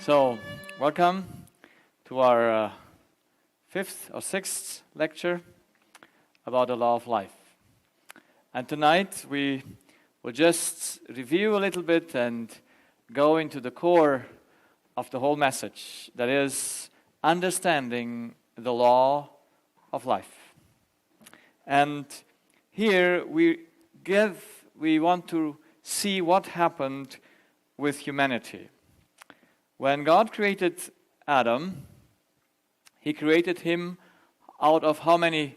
So, welcome to our fifth or sixth lecture about the law of life. And tonight we will just review a little bit and go into the core of the whole message, that is, understanding the law of life. And here we want to see what happened with humanity. When God created Adam, He created him out of how many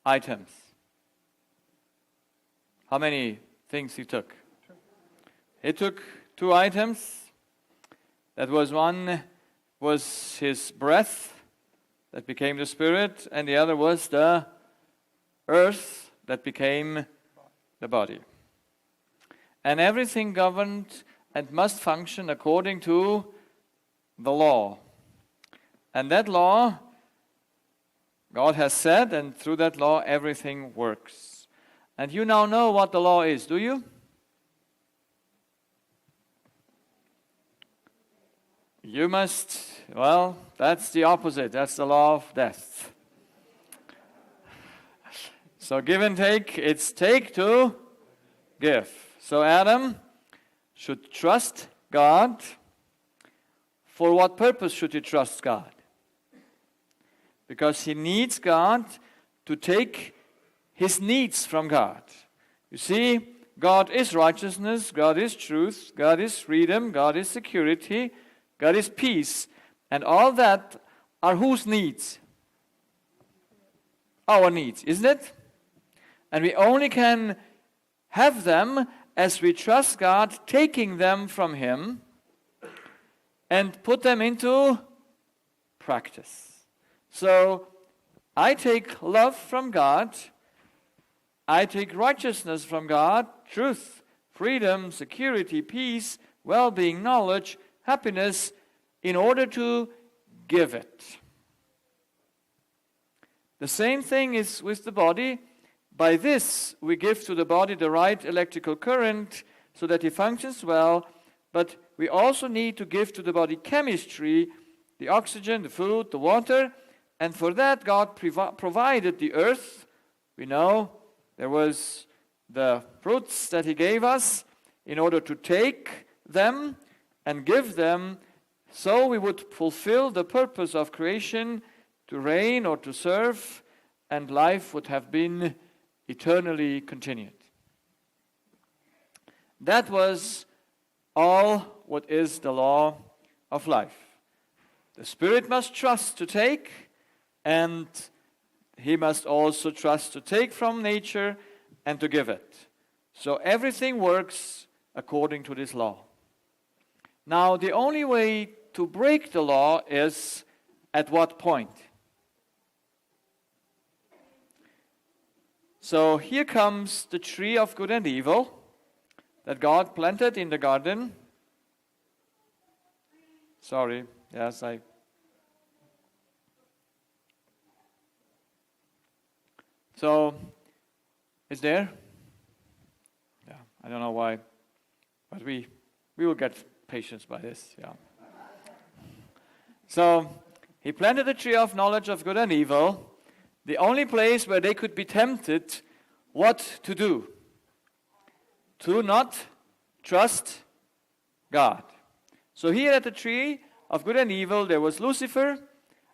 items? How many things He took? He took 2 items. That was one was His breath that became the spirit, and the other was the earth that became the body. And everything governed and must function according to the law. And that law, God has said, and through that law everything works. And you now know what the law is, do you? You must, well, that's the opposite. That's the law of death. So give and take, it's take to give. So Adam should trust God. For what purpose should he trust God? Because he needs God to take his needs from God. You see, God is righteousness, God is truth, God is freedom, God is security, God is peace. And all that are whose needs? Our needs, isn't it? And we only can have them as we trust God, taking them from Him and put them into practice. So, I take love from God, I take righteousness from God, truth, freedom, security, peace, well-being, knowledge, happiness, in order to give it. The same thing is with the body. By this, we give to the body the right electrical current so that it functions well, but we also need to give to the body chemistry, the oxygen, the food, the water, and for that God provided the earth. We know there was the fruits that He gave us in order to take them and give them so we would fulfill the purpose of creation, to reign or to serve, and life would have been eternally continued. That was all what is the law of life. The spirit must trust to take, and he must also trust to take from nature and to give it. So everything works according to this law. Now, the only way to break the law is at what point? So here comes the tree of good and evil that God planted in the garden. Sorry, yes, So, it's there? Yeah, I don't know why, but we will get patience by this, yeah. So, He planted the tree of knowledge of good and evil, the only place where they could be tempted what to do. To not trust God. So here at the tree of good and evil, there was Lucifer.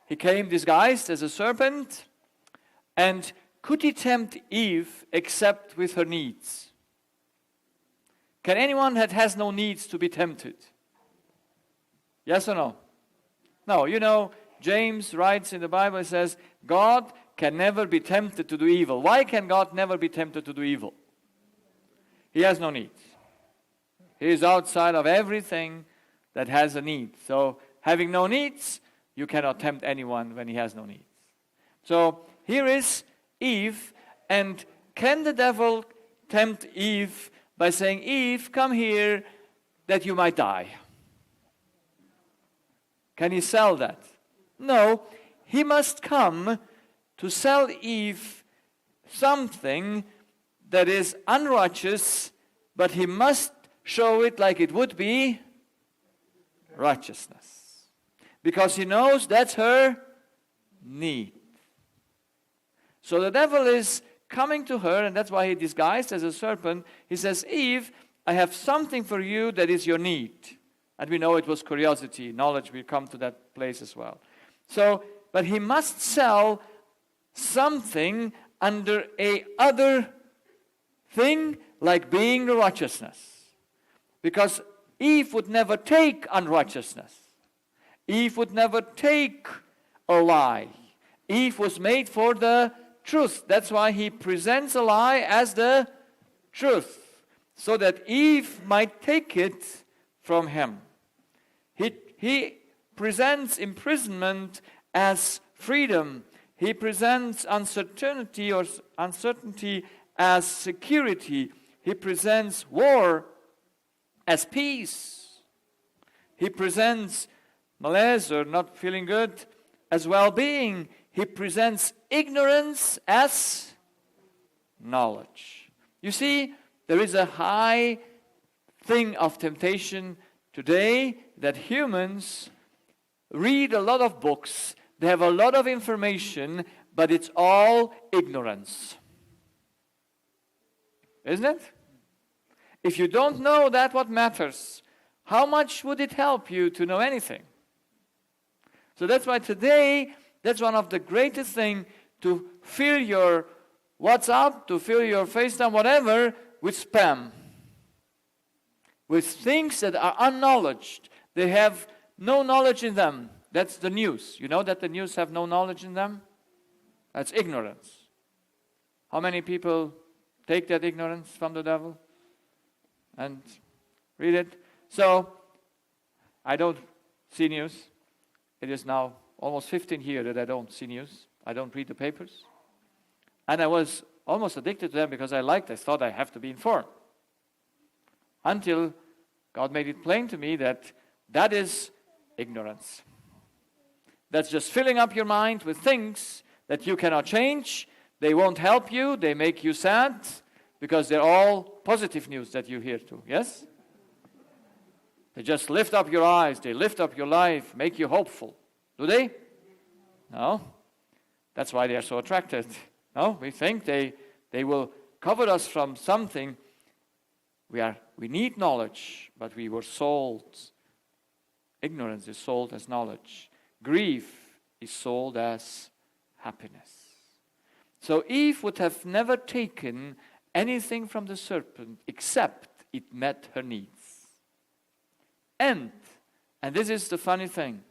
He came disguised as a serpent. And could he tempt Eve except with her needs? Can anyone that has no needs to be tempted? Yes or no? No, you know, James writes in the Bible, it says, God can never be tempted to do evil. Why can God never be tempted to do evil? He has no needs. He is outside of everything that has a need. So, having no needs, you cannot tempt anyone when he has no needs. So, here is Eve, and can the devil tempt Eve by saying, Eve, come here that you might die? Can he sell that? No, he must come to sell Eve something that is unrighteous, but he must show it like it would be righteousness. because he knows that's her need. So the devil is coming to her, and that's why he disguised as a serpent. He says, Eve, I have something for you that is your need. And we know it was curiosity. Knowledge will come to that place as well. So, but he must sell something under a other thing, like being the righteousness. Because Eve would never take unrighteousness. Eve would never take a lie. Eve was made for the truth. That's why he presents a lie as the truth, so that Eve might take it from him. He presents imprisonment as freedom. He presents uncertainty as security. He presents war as peace. He presents malaise or not feeling good as well-being. He presents ignorance as knowledge. You see, there is a high thing of temptation today that humans read a lot of books, they have a lot of information, but it's all ignorance. Isn't it? If you don't know that what matters, how much would it help you to know anything? So that's why today, that's one of the greatest things, to fill your WhatsApp, to fill your FaceTime, whatever, with spam. With things that are unknowledged. They have no knowledge in them. That's the news. You know that the news have no knowledge in them? That's ignorance. How many people take that ignorance from the devil and read it? So, I don't see news. It is now almost 15 years that I don't see news. I don't read the papers. And I was almost addicted to them because I thought I have to be informed. Until God made it plain to me that that is ignorance. That's just filling up your mind with things that you cannot change. They won't help you. They make you sad because they're all positive news that you hear too. Yes? They just lift up your eyes. They lift up your life, make you hopeful. Do they? No. That's why they are so attracted. No, we think they will cover us from something. We need knowledge, but we were sold. Ignorance is sold as knowledge. Grief is sold as happiness. So Eve would have never taken anything from the serpent except it met her needs. And this is the funny thing,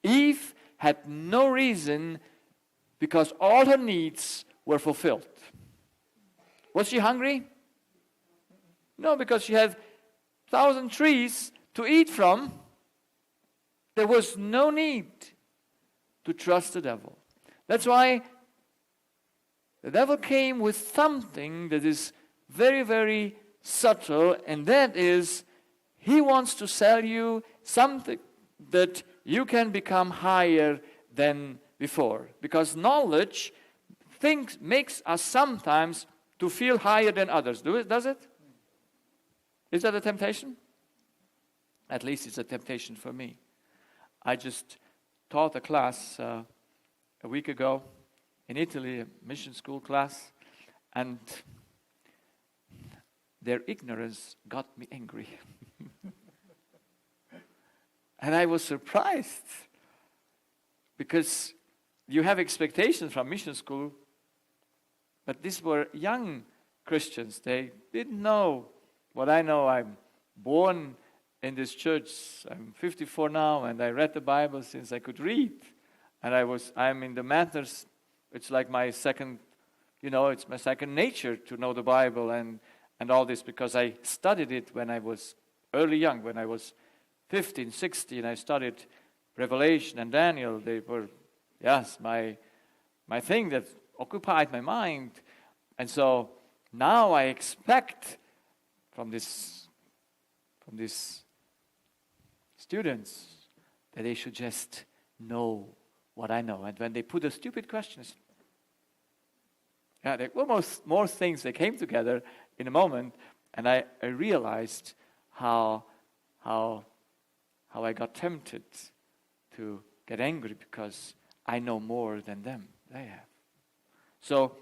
Eve had no reason, because all her needs were fulfilled. Was she hungry? No, because she had 1,000 trees to eat from. There was no need to trust the devil. That's why the devil came with something that is very, very subtle, and that is he wants to sell you something that you can become higher than before. Because knowledge makes us sometimes to feel higher than others. Does it? Is that a temptation? At least it's a temptation for me. I just taught a class a week ago in Italy, a mission school class, and their ignorance got me angry. And I was surprised, because you have expectations from mission school, but these were young Christians. They didn't know what I know. I'm born in this church. I'm 54 now, and I read the Bible since I could read. And I'm in the matters. It's like my second, it's my second nature to know the Bible and all this, because I studied it when I was young, when I was 15, 16. I studied Revelation and Daniel. They were, my thing that occupied my mind. And so now I expect from these students that they should just know what I know. And when they put a stupid question, there were more things that came together in a moment, and I realized how I got tempted to get angry because I know more than they have. So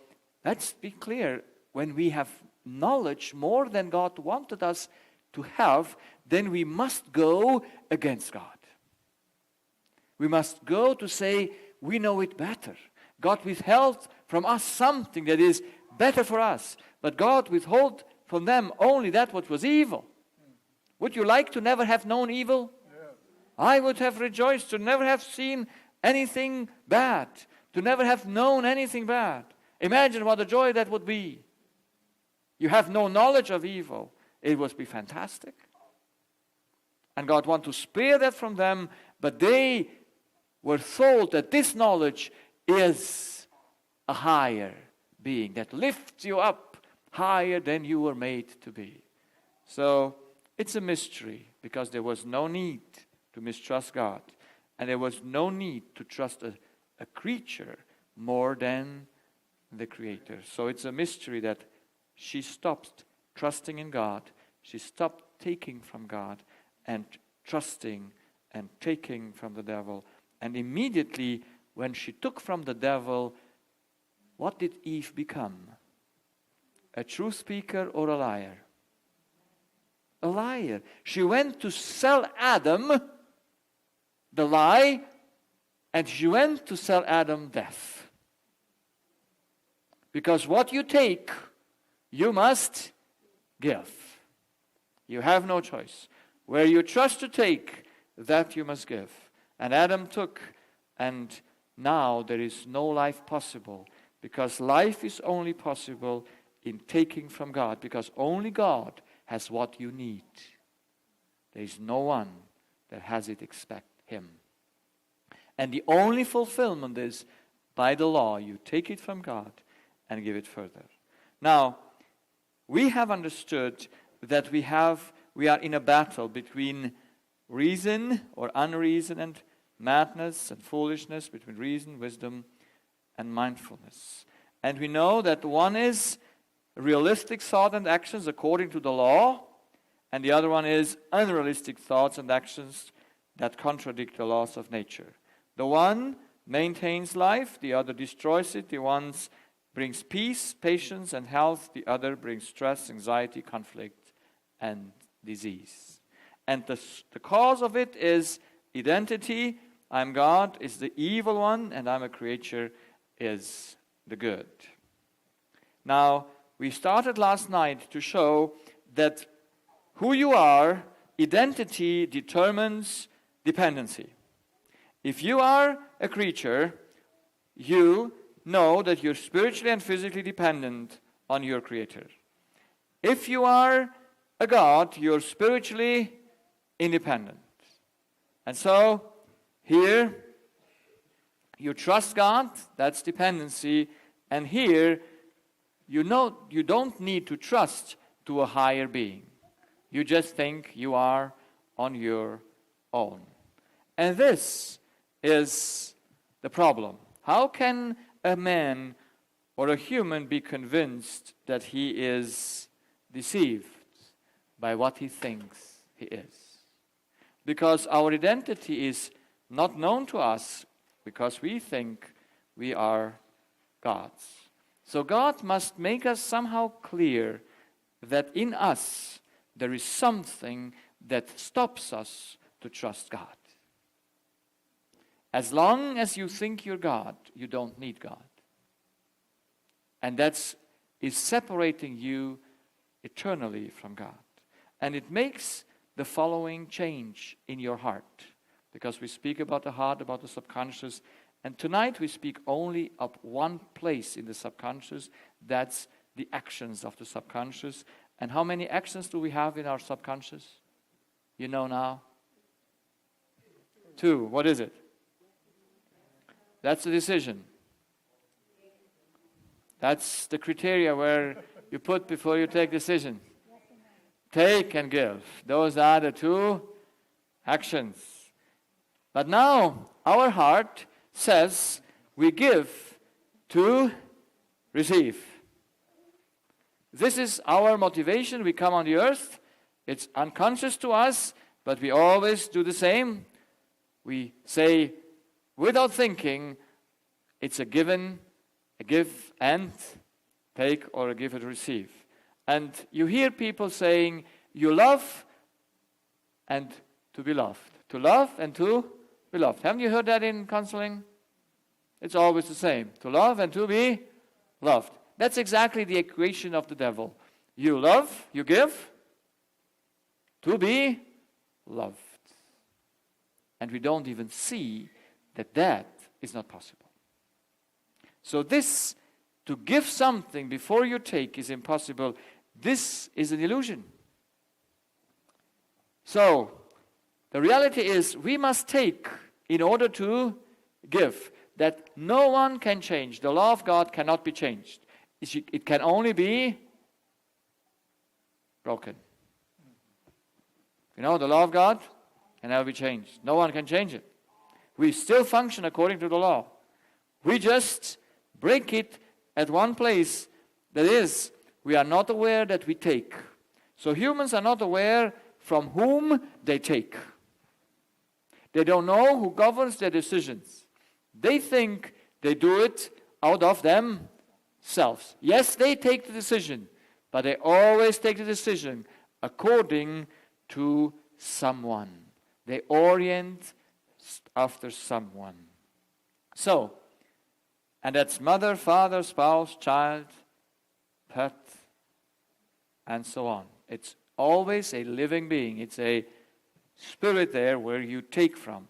let's be clear. When we have knowledge more than God wanted us to have, then we must go against God. We must go to say, we know it better. God withheld from us something that is better for us. But God withheld from them only that what was evil. Would you like to never have known evil? Yeah. I would have rejoiced to never have seen anything bad, to never have known anything bad. Imagine what a joy that would be. You have no knowledge of evil. It would be fantastic. And God wants to spare that from them, but they were told that this knowledge is a higher being that lifts you up higher than you were made to be. So it's a mystery, because there was no need to mistrust God, and there was no need to trust a creature more than the Creator. So it's a mystery that she stopped trusting in God. She stopped taking from God and trusting and taking from the devil. And immediately when she took from the devil, what did Eve become? A truth speaker or a liar? A liar. She went to sell Adam the lie, and she went to sell Adam death. Because what you take, you must give. You have no choice. Where you trust to take, that you must give. And Adam took, and now there is no life possible, because life is only possible in taking from God, because only God has what you need. There is no one that has it except Him. And the only fulfillment is by the law. You take it from God and give it further. Now, we have understood that we are in a battle between reason or unreason and madness and foolishness, between reason, wisdom, and mindfulness. And we know that one is realistic thought and actions according to the law, and the other one is unrealistic thoughts and actions that contradict the laws of nature. The one maintains life, the other destroys it. The one brings peace, patience, and health. The other brings stress, anxiety, conflict, and disease. And the cause of it is identity. I'm God is the evil one, and I'm a creature is the good. Now, we started last night to show that who you are, identity determines dependency. If you are a creature, you know that you're spiritually and physically dependent on your Creator. If you are a God, you're spiritually independent. And so, here, you trust God, that's dependency, and here, you know you don't need to trust to a higher being. You just think you are on your own. And this is the problem. How can a man or a human be convinced that he is deceived by what he thinks he is? Because our identity is not known to us, because we think we are God's. So God must make us somehow clear that in us there is something that stops us to trust God. As long as you think you're God, you don't need God. And that is separating you eternally from God. And it makes the following change in your heart. Because we speak about the heart, about the subconscious. And tonight we speak only of one place in the subconscious. That's the actions of the subconscious. And how many actions do we have in our subconscious? You know now? 2. What is it? That's the decision. That's the criteria where you put before you take decision. Take and give. Those are the 2 actions. But now, our heart says we give to receive. This is our motivation. We come on the earth. It's unconscious to us, but we always do the same. We say, without thinking, it's a give and take, or a give and receive. And you hear people saying, you love and to be loved. To love and to be loved. Haven't you heard that in counseling? It's always the same. To love and to be loved. That's exactly the equation of the devil. You love, you give, to be loved. And we don't even see that that is not possible. So this, to give something before you take, is impossible. This is an illusion. So, the reality is we must take in order to give. That no one can change. The law of God cannot be changed. It can only be broken. You know, the law of God can never be changed. No one can change it. We still function according to the law. We just break it at one place. That is, we are not aware that we take. So humans are not aware from whom they take. They don't know who governs their decisions. They think they do it out of themselves. Yes, they take the decision, but they always take the decision according to someone. They orient after someone. So, and that's mother, father, spouse, child, pet, and so on. It's always a living being. It's a spirit there where you take from.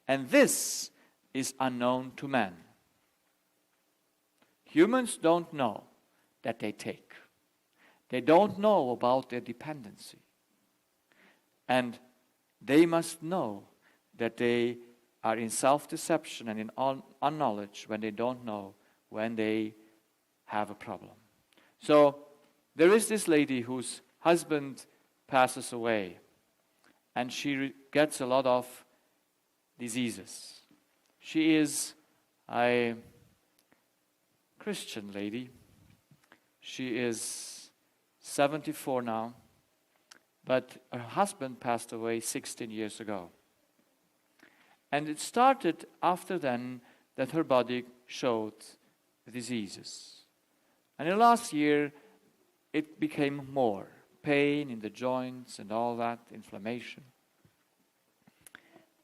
And this is unknown to man. Humans don't know that they take. They don't know about their dependency. And they must know that they are in self-deception and in unknowledge when they don't know when they have a problem. So there is this lady whose husband passes away, and she gets a lot of diseases. She is a Christian lady. She is 74 now, but her husband passed away 16 years ago. And it started after then that her body showed diseases. And in the last year, it became more pain in the joints and all that, inflammation.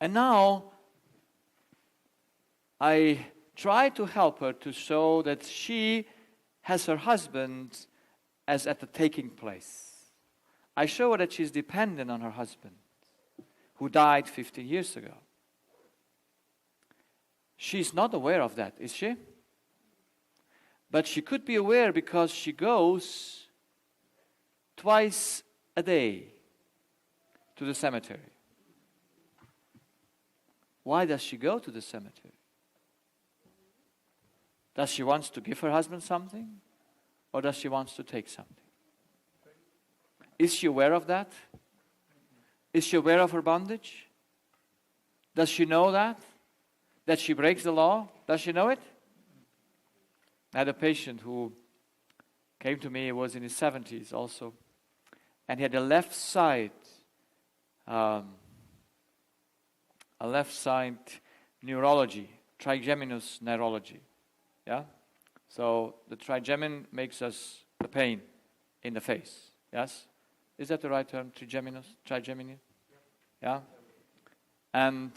And now, I try to help her to show that she has her husband as at the taking place. I show her that she's dependent on her husband, who died 15 years ago. She's not aware of that, is she? But she could be aware because she goes twice a day to the cemetery. Why does she go to the cemetery? Does she want to give her husband something? Or does she want to take something? Is she aware of that? Is she aware of her bondage? Does she know that? That she breaks the law? Does she know it? I had a patient who came to me, he was in his 70s also, and he had a left side neurology, trigeminous neurology. Yeah? So the trigemin makes us the pain in the face. Yes? Is that the right term? Trigeminus? Yeah? And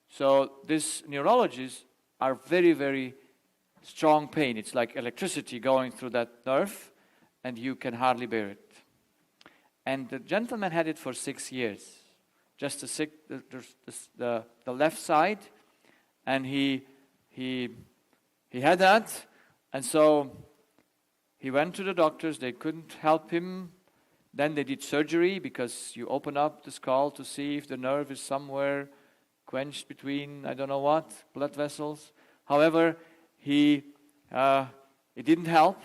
so these neurologies are very, very strong pain. It's like electricity going through that nerve, and you can hardly bear it. And the gentleman had it for 6 years, just the left side, and he had that, and so he went to the doctors. They couldn't help him. Then they did surgery, because you open up the skull to see if the nerve is somewhere quenched between, I don't know what, blood vessels. However, it didn't help.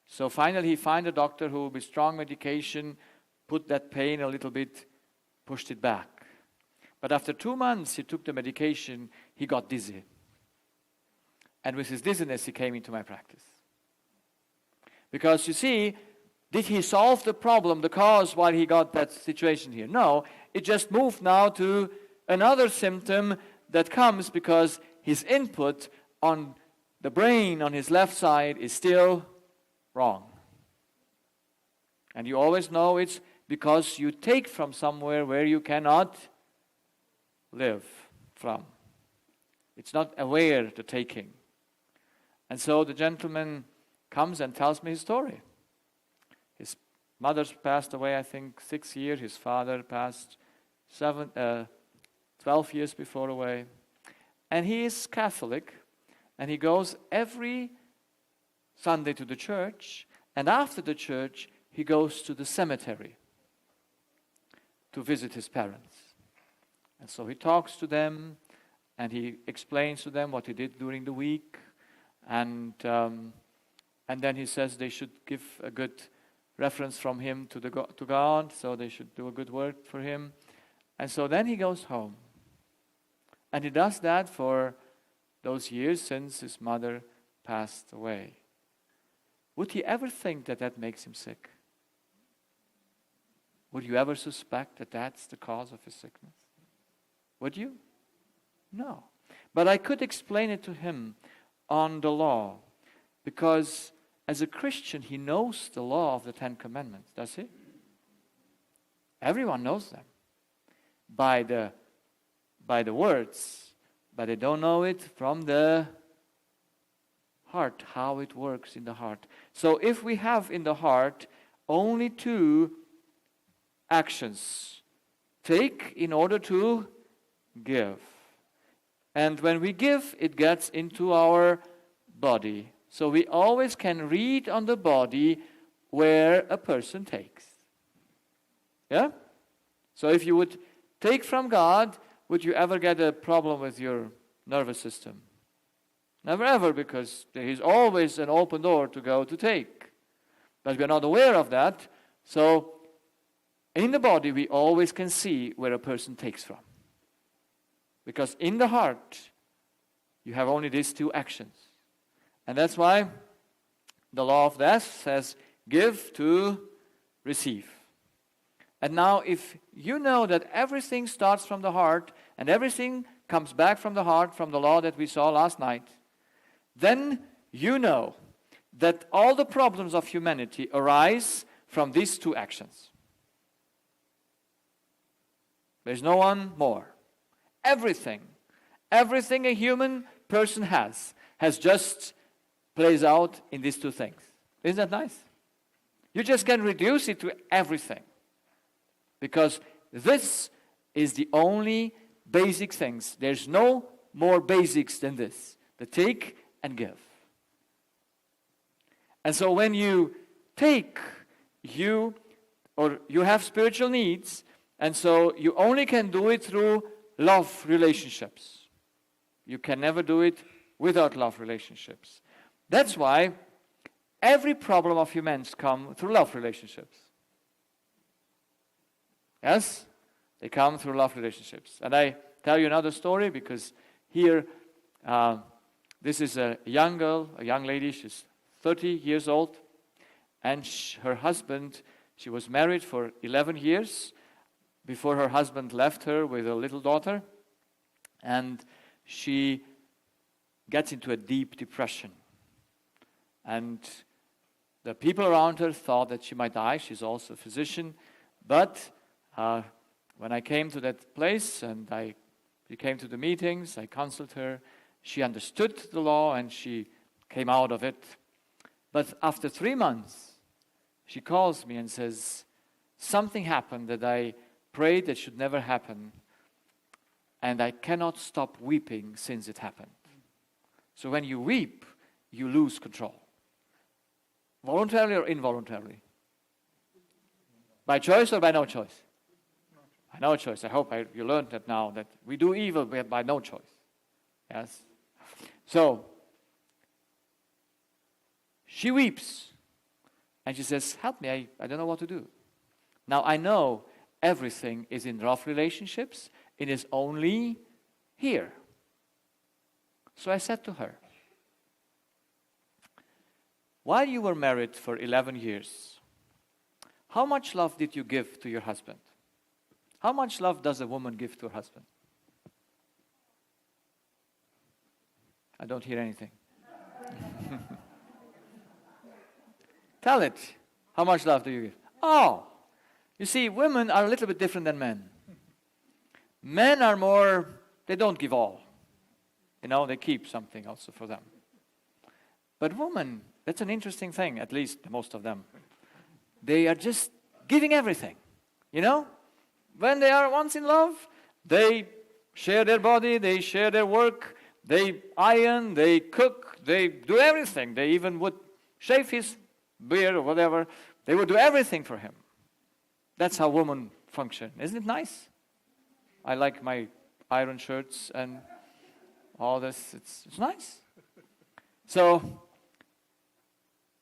So finally he found a doctor who, with strong medication, put that pain a little bit, pushed it back. But after 2 months he took the medication, he got dizzy. And with his dizziness he came into my practice. Because you see, did he solve the problem, the cause, while he got that situation here? No, it just moved now to another symptom that comes because his input on the brain on his left side is still wrong. And you always know it's because you take from somewhere where you cannot live from. It's not aware the taking. And so the gentleman comes and tells me his story. His mother's passed away, I think, 6 years. His father passed 12 years before away. And he is Catholic, and he goes every Sunday to the church, and after the church, he goes to the cemetery to visit his parents. And so he talks to them, and he explains to them what he did during the week, and then he says they should give a good reference from him to God, so they should do a good work for him. And so then he goes home. And he does that for those years since his mother passed away. Would he ever think that that makes him sick? Would you ever suspect that that's the cause of his sickness? Would you? No. But I could explain it to him on the law, because as a Christian, he knows the law of the Ten Commandments, does he? Everyone knows them by the words, but they don't know it from the heart, how it works in the heart. So if we have in the heart only two actions, take in order to give. And when we give, it gets into our body. So we always can read on the body where a person takes. Yeah? So if you would take from God, would you ever get a problem with your nervous system? Never ever, because there is always an open door to go to take. But we're not aware of that. So in the body, we always can see where a person takes from. Because in the heart, you have only these two actions. And that's why the law of death says, give to receive. And now if you know that everything starts from the heart, and everything comes back from the heart, from the law that we saw last night, then you know that all the problems of humanity arise from these two actions. There's no one more. Everything a human person has just plays out in these two things. Isn't that nice? You just can reduce it to everything. Because this is the only basic things. There's no more basics than this. The take and give. And so when you take, you have spiritual needs, and so you only can do it through love relationships. You can never do it without love relationships. That's why every problem of humans come through love relationships. Yes? They come through love relationships. And I tell you another story because here, this is a young girl, a young lady. She's 30 years old. And her husband, she was married for 11 years before her husband left her with a little daughter. And she gets into a deep depression. And the people around her thought that she might die. She's also a physician. But when I came to that place and she came to the meetings, I counseled her. She understood the law and she came out of it. But after 3 months, she calls me and says, something happened that I prayed that should never happen. And I cannot stop weeping since it happened. So when you weep, you lose control. Voluntarily or involuntarily? By choice or by no choice? By no choice. I hope you learned that now, that we do evil by no choice. Yes? So, she weeps. And she says, help me, I don't know what to do. Now, I know everything is in rough relationships. It is only here. So I said to her, while you were married for 11 years, how much love did you give to your husband? How much love does a woman give to her husband? I don't hear anything. Tell it. How much love do you give? Oh, you see, women are a little bit different than men. Men are more, they don't give all. You know, they keep something also for them. But women, that's an interesting thing, at least most of them. They are just giving everything, you know? When they are once in love, they share their body, they share their work, they iron, they cook, they do everything. They even would shave his beard or whatever. They would do everything for him. That's how women function. Isn't it nice? I like my iron shirts and all this. It's nice. So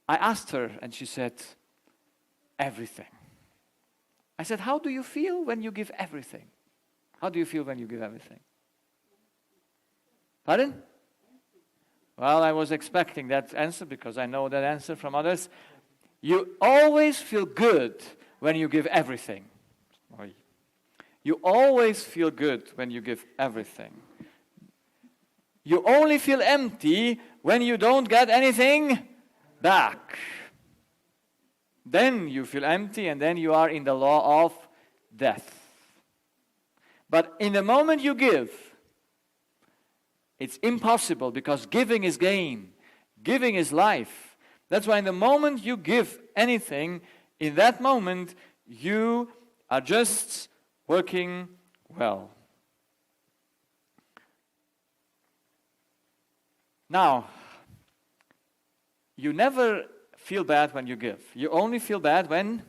I asked her, and she said, everything. I said, how do you feel when you give everything? How do you feel when you give everything? Pardon? Well, I was expecting that answer because I know that answer from others. You always feel good when you give everything. You always feel good when you give everything. You only feel empty when you don't get anything back. Then you feel empty, and then you are in the law of death. But in the moment you give, it's impossible, because giving is gain. Giving is life. That's why in the moment you give anything, in that moment you are just working well. Now, you never feel bad when you give. You only feel bad when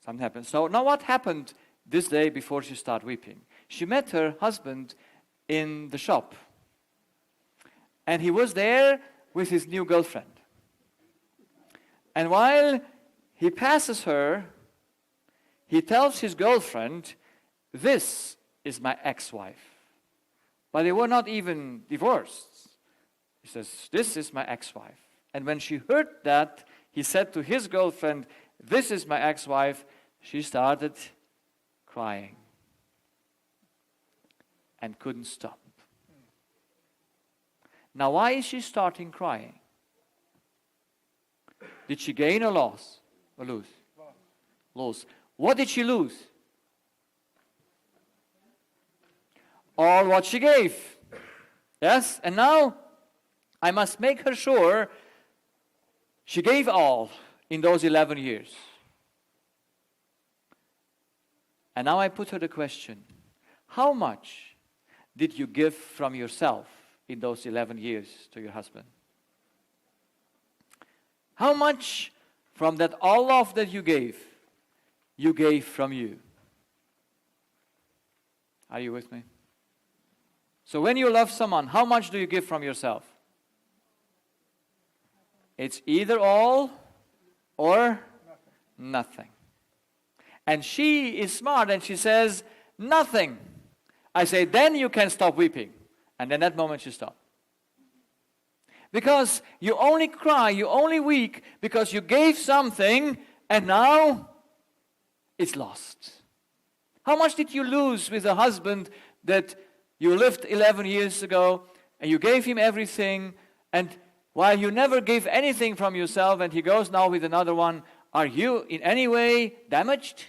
something happens. So now what happened this day before she started weeping? She met her husband in the shop. And he was there with his new girlfriend. And while he passes her, he tells his girlfriend, "This is my ex-wife." But they were not even divorced. He says, "This is my ex-wife." And when she heard that, he said to his girlfriend, "This is my ex-wife," she started crying and couldn't stop. Now, why is she starting crying? Did she gain or lose? Or lose? Lose. What did she lose? All what she gave. Yes? And now I must make her sure she gave all in those 11 years. And now I put her the question, how much did you give from yourself in those 11 years to your husband? How much from that all love that you gave from you? Are you with me? So when you love someone, how much do you give from yourself? It's either all or nothing. And she is smart and she says, nothing. I say, then you can stop weeping. And then that moment she stopped. Because you only cry, you only weep because you gave something and now it's lost. How much did you lose with a husband that you lived 11 years ago and you gave him everything, and while you never gave anything from yourself and he goes now with another one, are you in any way damaged?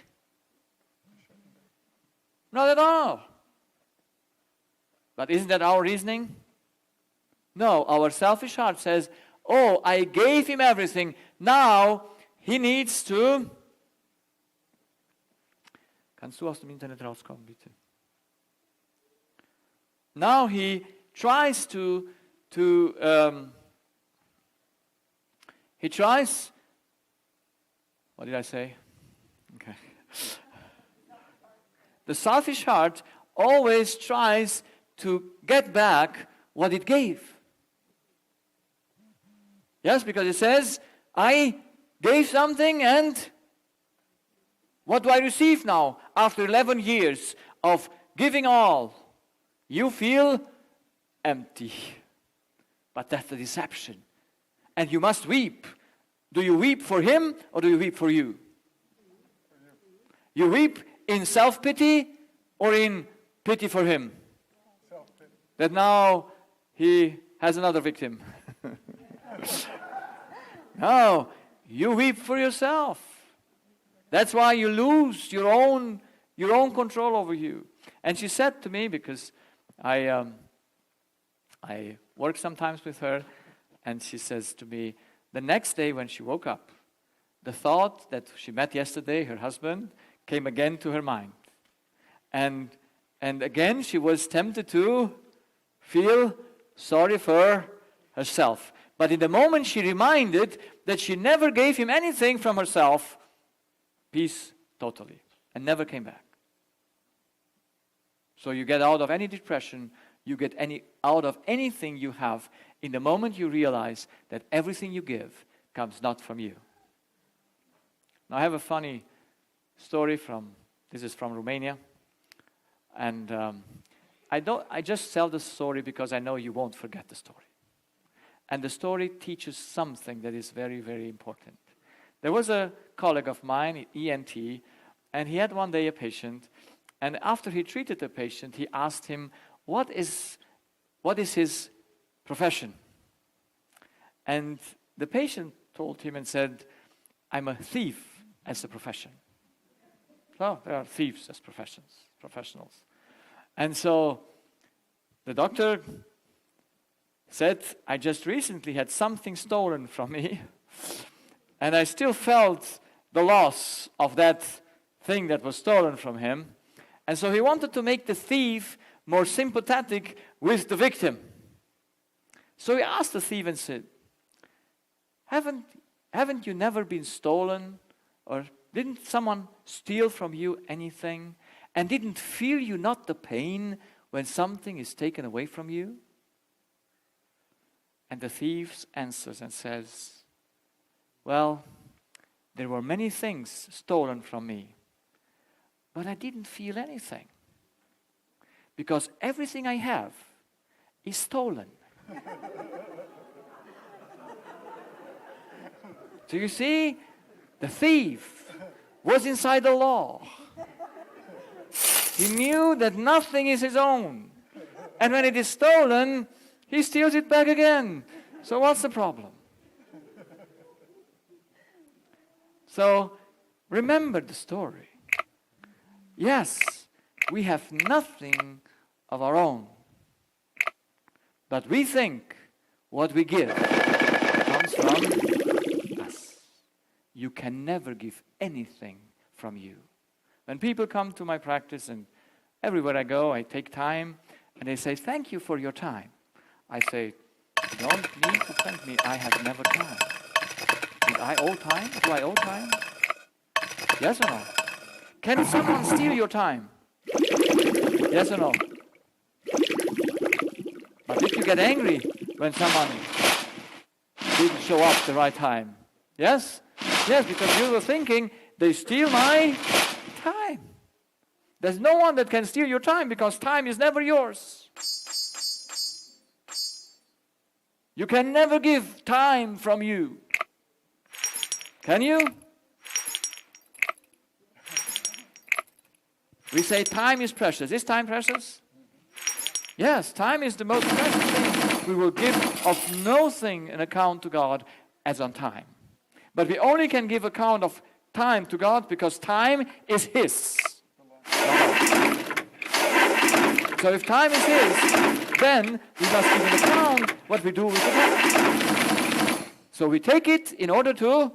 Not at all. But isn't that our reasoning? No, our selfish heart says, oh, I gave him everything. Now he needs to... Kannst du aus dem Internet rauskommen, bitte? Now he tries to what did I say? Okay. The selfish heart always tries to get back what it gave. Yes, because it says, I gave something and what do I receive now? After 11 years of giving all, you feel empty. But that's a deception. And you must weep. Do you weep for him or do you weep for you? You weep in self-pity or in pity for him? Self-pity. That now he has another victim. No, you weep for yourself. That's why you lose your own control over you. And she said to me, because I work sometimes with her, and she says to me, the next day when she woke up, the thought that she met yesterday, her husband, came again to her mind. And again she was tempted to feel sorry for herself. But in the moment she reminded that she never gave him anything from herself, peace totally, and never came back. So you get out of any depression, you get out of anything you have in the moment you realize that everything you give comes not from you. Now I have a funny story this is from Romania. And I just tell the story because I know you won't forget the story. And the story teaches something that is very, very important. There was a colleague of mine, ENT, and he had one day a patient. And after he treated the patient, he asked him, what is his profession? And the patient told him and said, I'm a thief as a profession. So there are thieves as professionals. And so the doctor said, I just recently had something stolen from me, and I still felt the loss of that thing that was stolen from him. And so he wanted to make the thief more sympathetic with the victim. So he asked the thief and said, haven't you never been stolen? Or didn't someone steal from you anything? And didn't feel you not the pain when something is taken away from you? And the thief answers and says, well, there were many things stolen from me, but I didn't feel anything. Because everything I have is stolen. So you see, the thief was inside the law. He knew that nothing is his own. And when it is stolen, he steals it back again. So what's the problem? So remember the story. Yes, we have nothing of our own. But we think what we give comes from us. You can never give anything from you. When people come to my practice, and everywhere I go, I take time, and they say, thank you for your time. I say, you don't need to thank me. I have never time. Did I owe time? Do I owe time? Yes or no? Can someone steal your time? Yes or no? But did you get angry when someone didn't show up the right time? Yes? Yes, because you were thinking, they steal my time. There's no one that can steal your time because time is never yours. You can never give time from you. Can you? We say time is precious. Is time precious? Yes, time is the most precious thing. We will give of nothing an account to God as on time. But we only can give account of time to God because time is His. So if time is His, then we must give an account what we do with the time. So we take it in order to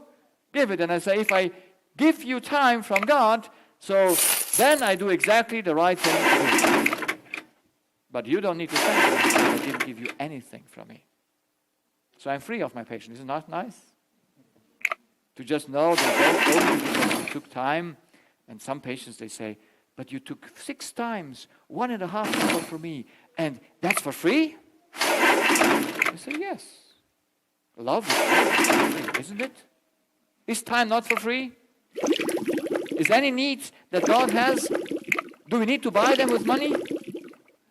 give it. And I say, if I give you time from God, so then I do exactly the right thing to do. But you don't need to thank me because I didn't give you anything from me. So I'm free of my patient. Isn't that nice? To just know that only because you took time. And some patients, they say, but you took 6 times, 1.5 hours for me, and that's for free? I say, yes. Love is free, isn't it? Is time not for free? Is any needs that God has, do we need to buy them with money?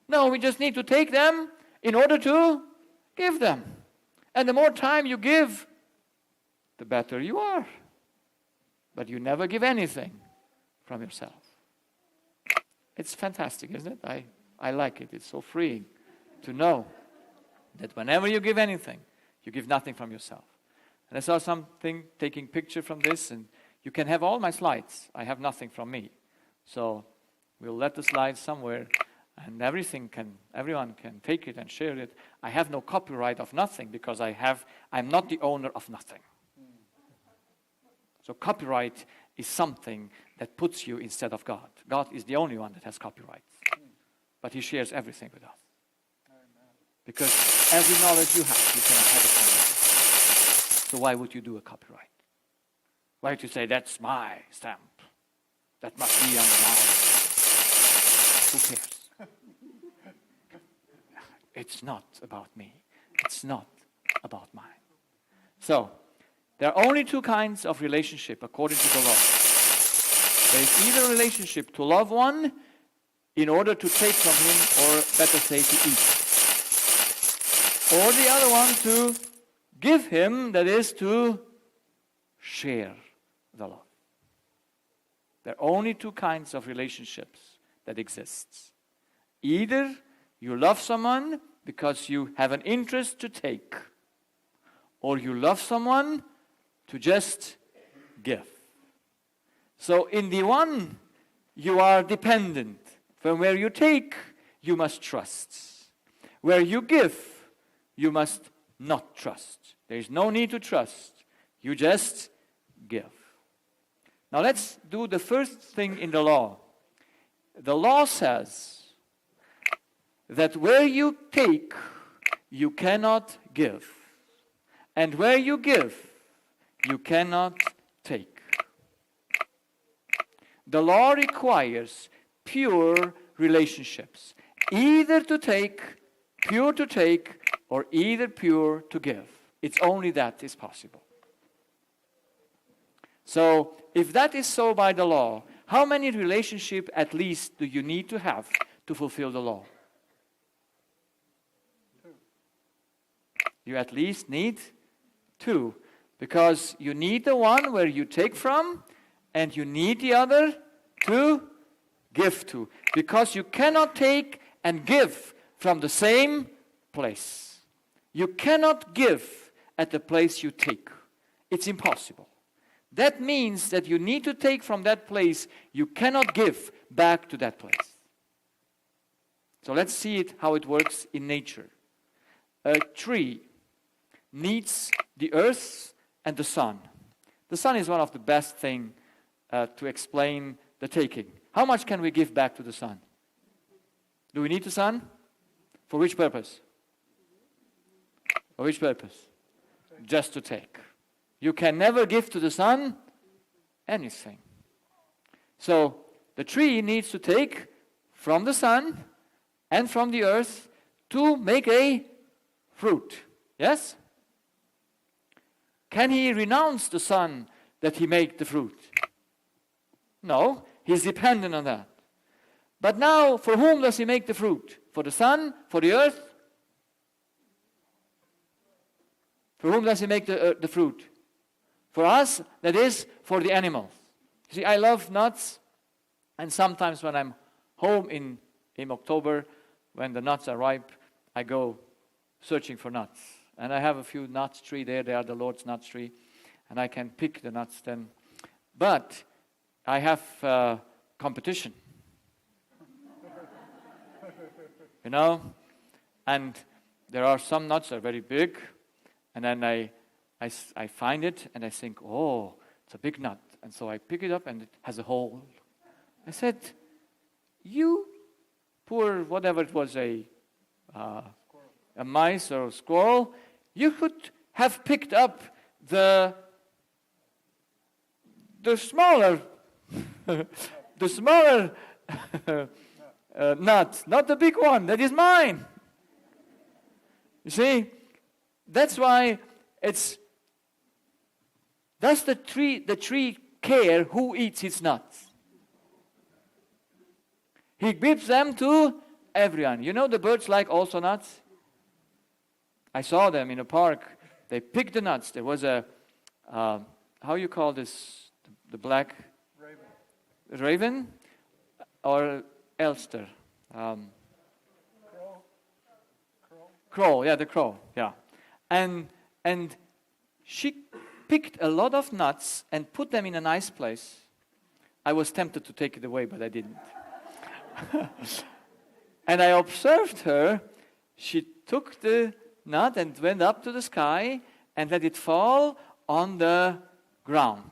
No, we just need to take them in order to give them. And the more time you give, the better you are. But you never give anything from yourself. It's fantastic, isn't it? I like it. It's so freeing to know that whenever you give anything, you give nothing from yourself. And I saw something taking picture from this, and you can have all my slides. I have nothing from me. So we'll let the slides somewhere, and everyone can take it and share it. I have no copyright of nothing because I'm not the owner of nothing. So copyright is something that puts you instead of God. God is the only one that has copyright. But He shares everything with us. Because every knowledge you have, you cannot have it from us. So why would you do a copyright? Why would you say, that's my stamp? That must be on mine. Who cares? It's not about me. It's not about mine. So, there are only two kinds of relationship according to the law. There is either a relationship to love one in order to take from him, or better say, to eat. Or the other one to give him, that is to share the love. There are only two kinds of relationships that exist. Either you love someone because you have an interest to take, or you love someone to just give. So in the one, you are dependent. From where you take, you must trust. Where you give, you must not trust. There is no need to trust. You just give. Now let's do the first thing in the law. The law says that where you take, you cannot give. And where you give, you cannot take. The law requires pure relationships. Either to take, pure to take, or either pure to give. It's only that is possible. So, if that is so by the law, how many relationships at least do you need to have to fulfill the law? You at least need two. Because you need the one where you take from, and you need the other to give to. Because you cannot take and give from the same place. You cannot give at the place you take. It's impossible. That means that you need to take from that place. You cannot give back to that place. So let's see how it works in nature. A tree needs the earth and the sun. The sun is one of the best things to explain the taking. How much can we give back to the sun? Do we need the sun? For which purpose? For which purpose? Just to take. You can never give to the sun anything. So the tree needs to take from the sun and from the earth to make a fruit. Yes? Can he renounce the sun that he made the fruit? No, he's dependent on that. But now, for whom does he make the fruit? For the sun? For the earth? For whom does he make the fruit? For us, that is, for the animals. You see, I love nuts, and sometimes when I'm home in October, when the nuts are ripe, I go searching for nuts. And I have a few nuts tree there. They are the Lord's nuts tree. And I can pick the nuts then. But I have competition. You know? And there are some nuts that are very big. And then I find it and I think, oh, it's a big nut. And so I pick it up and it has a hole. I said, you poor, whatever it was, a mice or a squirrel, you could have picked up the smaller the smaller nut, not the big one. That is mine. You see, that's why it's. Does the tree care who eats its nuts? He gives them to everyone. You know the birds like also nuts? I saw them in a park. They picked the nuts. There was a, how you call this, the black? Raven. Raven? Or Elster? Crow, yeah, the crow, yeah. And she picked a lot of nuts and put them in a nice place. I was tempted to take it away, but I didn't. And I observed her. She took the nut and went up to the sky and let it fall on the ground.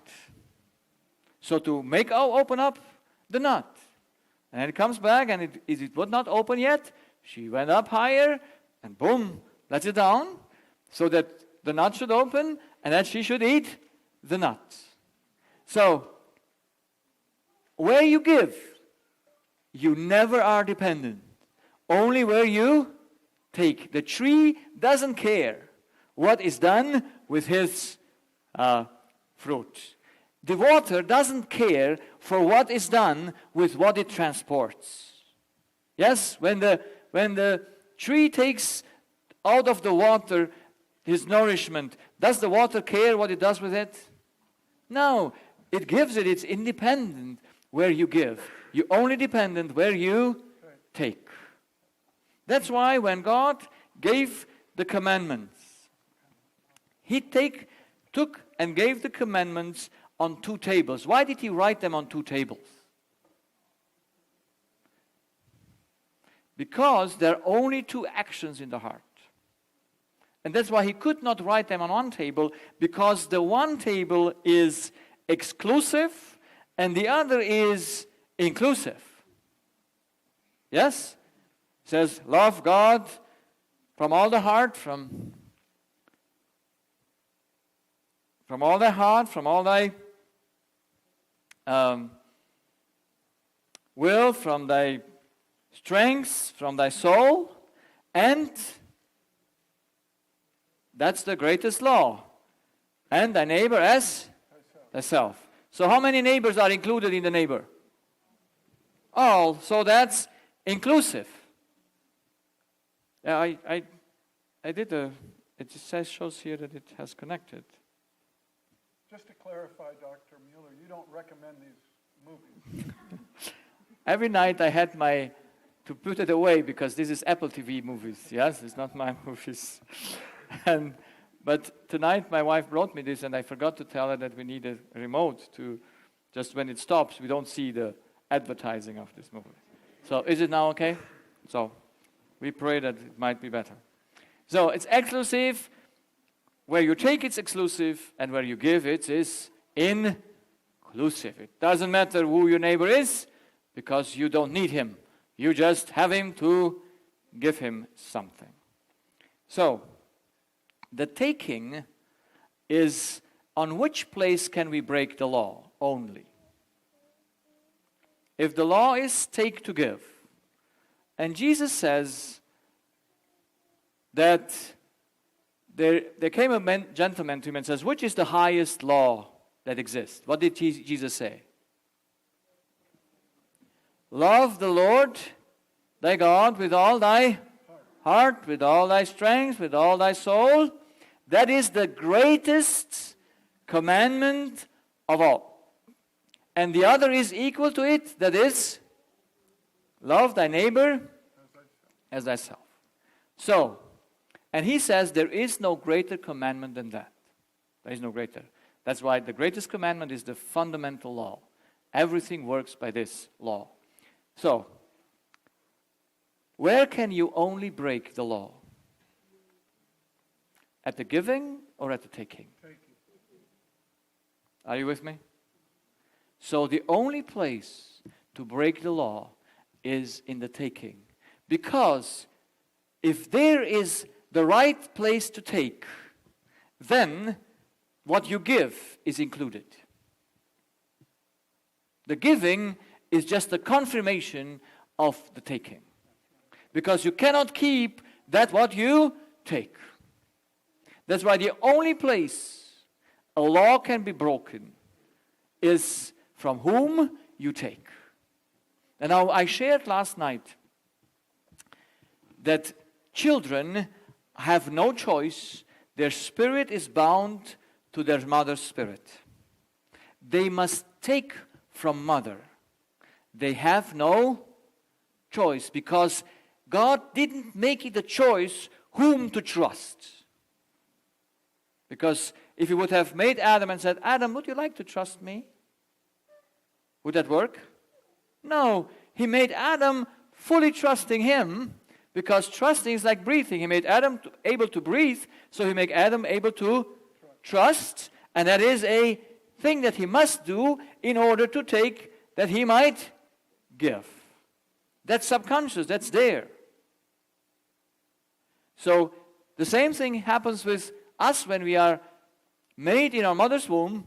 So to open up the nut. And then it comes back and it would not open yet. She went up higher and boom, lets it down so that the nut should open and that she should eat the nut. So, where you give, you never are dependent. Only where you take. The tree doesn't care what is done with his fruit. The water doesn't care for what is done with what it transports. Yes, when the tree takes out of the water his nourishment, does the water care what it does with it? No, it gives it. It's independent where you give. You're only dependent where you take. That's why when God gave the commandments, He took and gave the commandments on 2 tables. Why did He write them on 2 tables? Because there are only 2 actions in the heart. And that's why He could not write them on 1 table, because the 1 table is exclusive and the other is inclusive. Yes? It says, love God from all the heart, from all thy heart, from all thy will, from thy strength, from thy soul, and that's the greatest law. And thy neighbor as thyself. So how many neighbors are included in the neighbor? All. So that's inclusive. Yeah, I did it just shows here that it has connected. Just to clarify, Dr. Mueller, you don't recommend these movies. Every night I had to put it away because this is Apple TV movies. Yes, it's not my movies. But tonight my wife brought me this and I forgot to tell her that we need a remote to, just when it stops, we don't see the advertising of this movie. So is it now okay? So we pray that it might be better. So it's exclusive. Where you take, it's exclusive, and where you give, it is inclusive. It doesn't matter who your neighbor is, because you don't need him. You just have him to give him something. So, the taking is on which place can we break the law only. If the law is take to give, and Jesus says that there came a gentleman to him and says, which is the highest law that exists? What did Jesus say? Love the Lord thy God with all thy heart, with all thy strength, with all thy soul. That is the greatest commandment of all. And the other is equal to it, that is, love thy neighbor as thyself. So, and he says there is no greater commandment than that. There is no greater. That's why the greatest commandment is the fundamental law. Everything works by this law. So, where can you only break the law? At the giving or at the taking? Are you with me? So the only place to break the law is in the taking. Because if there is the right place to take, then what you give is included. The giving is just a confirmation of the taking. Because you cannot keep that what you take. That's why the only place a law can be broken is from whom you take. And now I shared last night that children have no choice. Their spirit is bound to their mother's spirit. They must take from mother. They have no choice because God didn't make it a choice whom to trust. Because if he would have made Adam and said, Adam, would you like to trust me? Would that work? No. He made Adam fully trusting him, because trusting is like breathing. He made Adam able to breathe, so he made Adam able to trust. And that is a thing that he must do in order to take that he might give. That's subconscious. That's there. So the same thing happens with us when we are made in our mother's womb.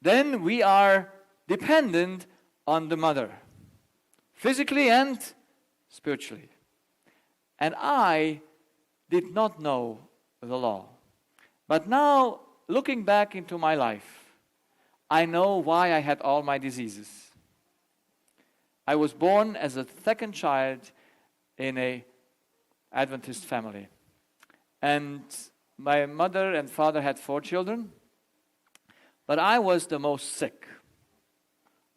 Then we are dependent on the mother, physically and spiritually. And I did not know the law. But now, looking back into my life, I know why I had all my diseases. I was born as a second child in an Adventist family. And my mother and father had 4 children, but I was the most sick.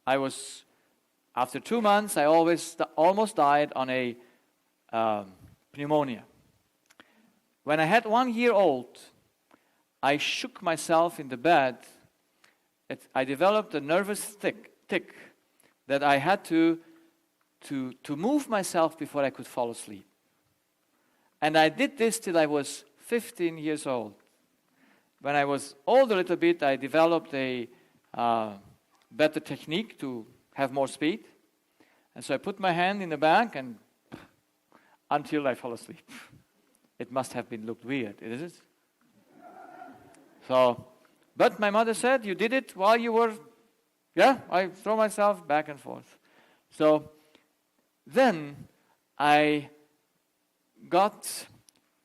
After 2 months, I almost died on a pneumonia. When I had 1 year old, I shook myself in the bed. I developed a nervous tic that I had to move myself before I could fall asleep. And I did this till I was 15 years old. When I was older a little bit, I developed a better technique to have more speed. And so I put my hand in the back and until I fall asleep. It must have looked weird, is it? But my mother said, you did it while you were, I throw myself back and forth. So then I got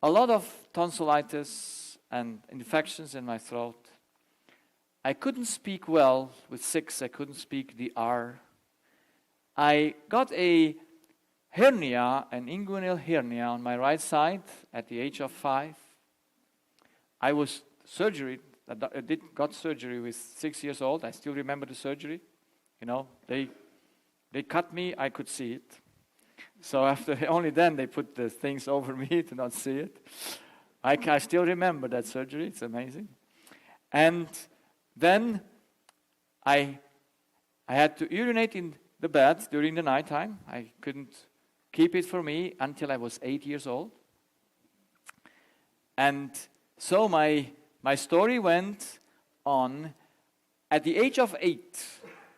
a lot of tonsillitis and infections in my throat. I couldn't speak well. With 6, I couldn't speak the R. I got a hernia, an inguinal hernia on my right side at the age of 5. I got surgery with 6 years old. I still remember the surgery. They cut me, I could see it. So only then they put the things over me to not see it. I still remember that surgery. It's amazing. And then I had to urinate in the bed during the nighttime. I couldn't keep it for me until I was 8 years old. And so my story went on. At the age of 8,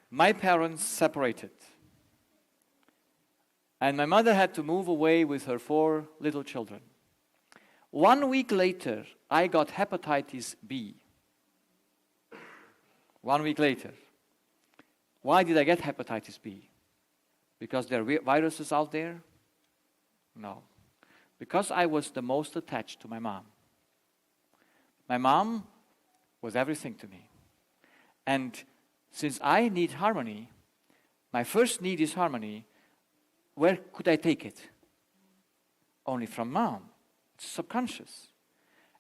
my parents separated. And my mother had to move away with her 4 little children. 1 week later, I got hepatitis B. 1 week later. Why did I get hepatitis B? Because there are viruses out there? No. Because I was the most attached to my mom. My mom was everything to me. And since I need harmony, my first need is harmony, where could I take it? Only from mom. It's subconscious.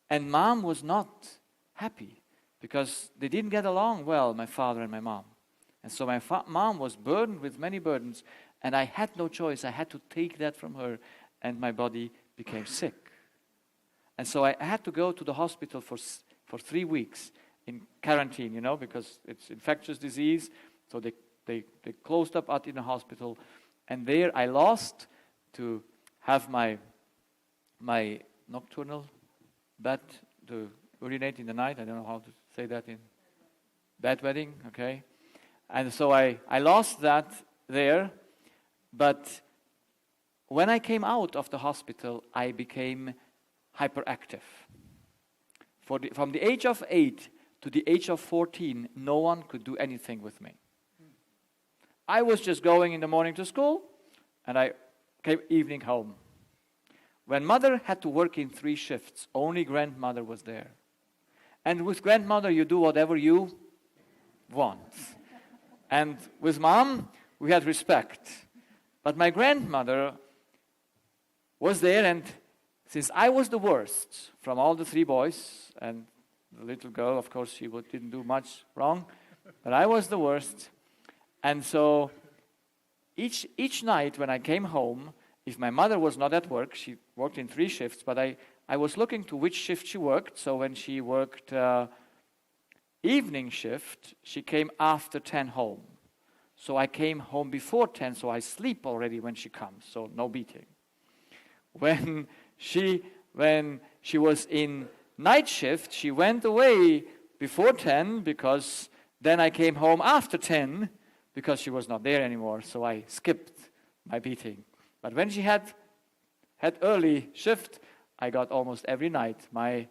And mom was not happy because they didn't get along well, my father and my mom. And so my mom was burdened with many burdens, and I had no choice. I had to take that from her, and my body became sick. And so I had to go to the hospital for 3 weeks in quarantine, because it's infectious disease. So they closed up in the hospital. And there I lost to have my nocturnal bed to urinate in the night. I don't know how to say that in bedwetting, okay? And so I lost that there. But when I came out of the hospital, I became hyperactive. From the age of 8 to the age of 14, no one could do anything with me. I was just going in the morning to school, and I came evening home. When mother had to work in 3 shifts, only grandmother was there. And with grandmother, you do whatever you want. And with mom, we had respect. But my grandmother was there, and since I was the worst from all the 3 boys, and the little girl, of course, she didn't do much wrong, but I was the worst. And so each night when I came home, if my mother was not at work, she worked in 3 shifts, but I was looking to which shift she worked. So when she worked evening shift, she came after 10 home. So I came home before 10, so I sleep already when she comes, so no beating. When she was in night shift, she went away before 10 because then I came home after 10 because she was not there anymore, so I skipped my beating. But when she had early shift, I got almost every night my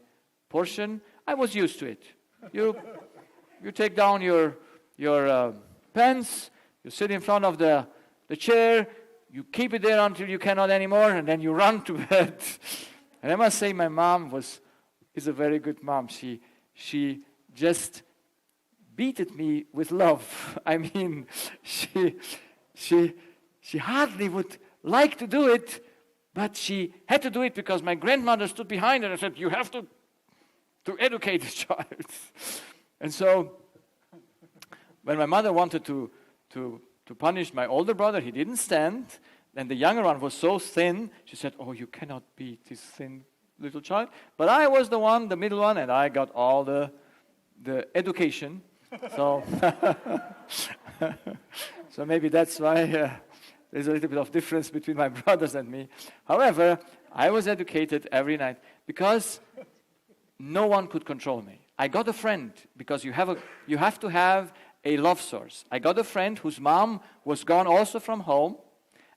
portion. I was used to it. You take down your pants, you sit in front of the chair, you keep it there until you cannot anymore, and then you run to bed. And I must say, my mom is a very good mom. She just beated me with love. I mean, she hardly would like to do it, but she had to do it because my grandmother stood behind her and said, "You have to educate this child." And so, when my mother wanted to punish my older brother, he didn't stand. And the younger one was so thin, she said, "Oh, you cannot beat this thin little child." But I was the middle one, and I got all the education. So, so maybe that's why there's a little bit of difference between my brothers and me. However, I was educated every night because no one could control me. I got a friend because you have to have a love source. I got a friend whose mom was gone also from home,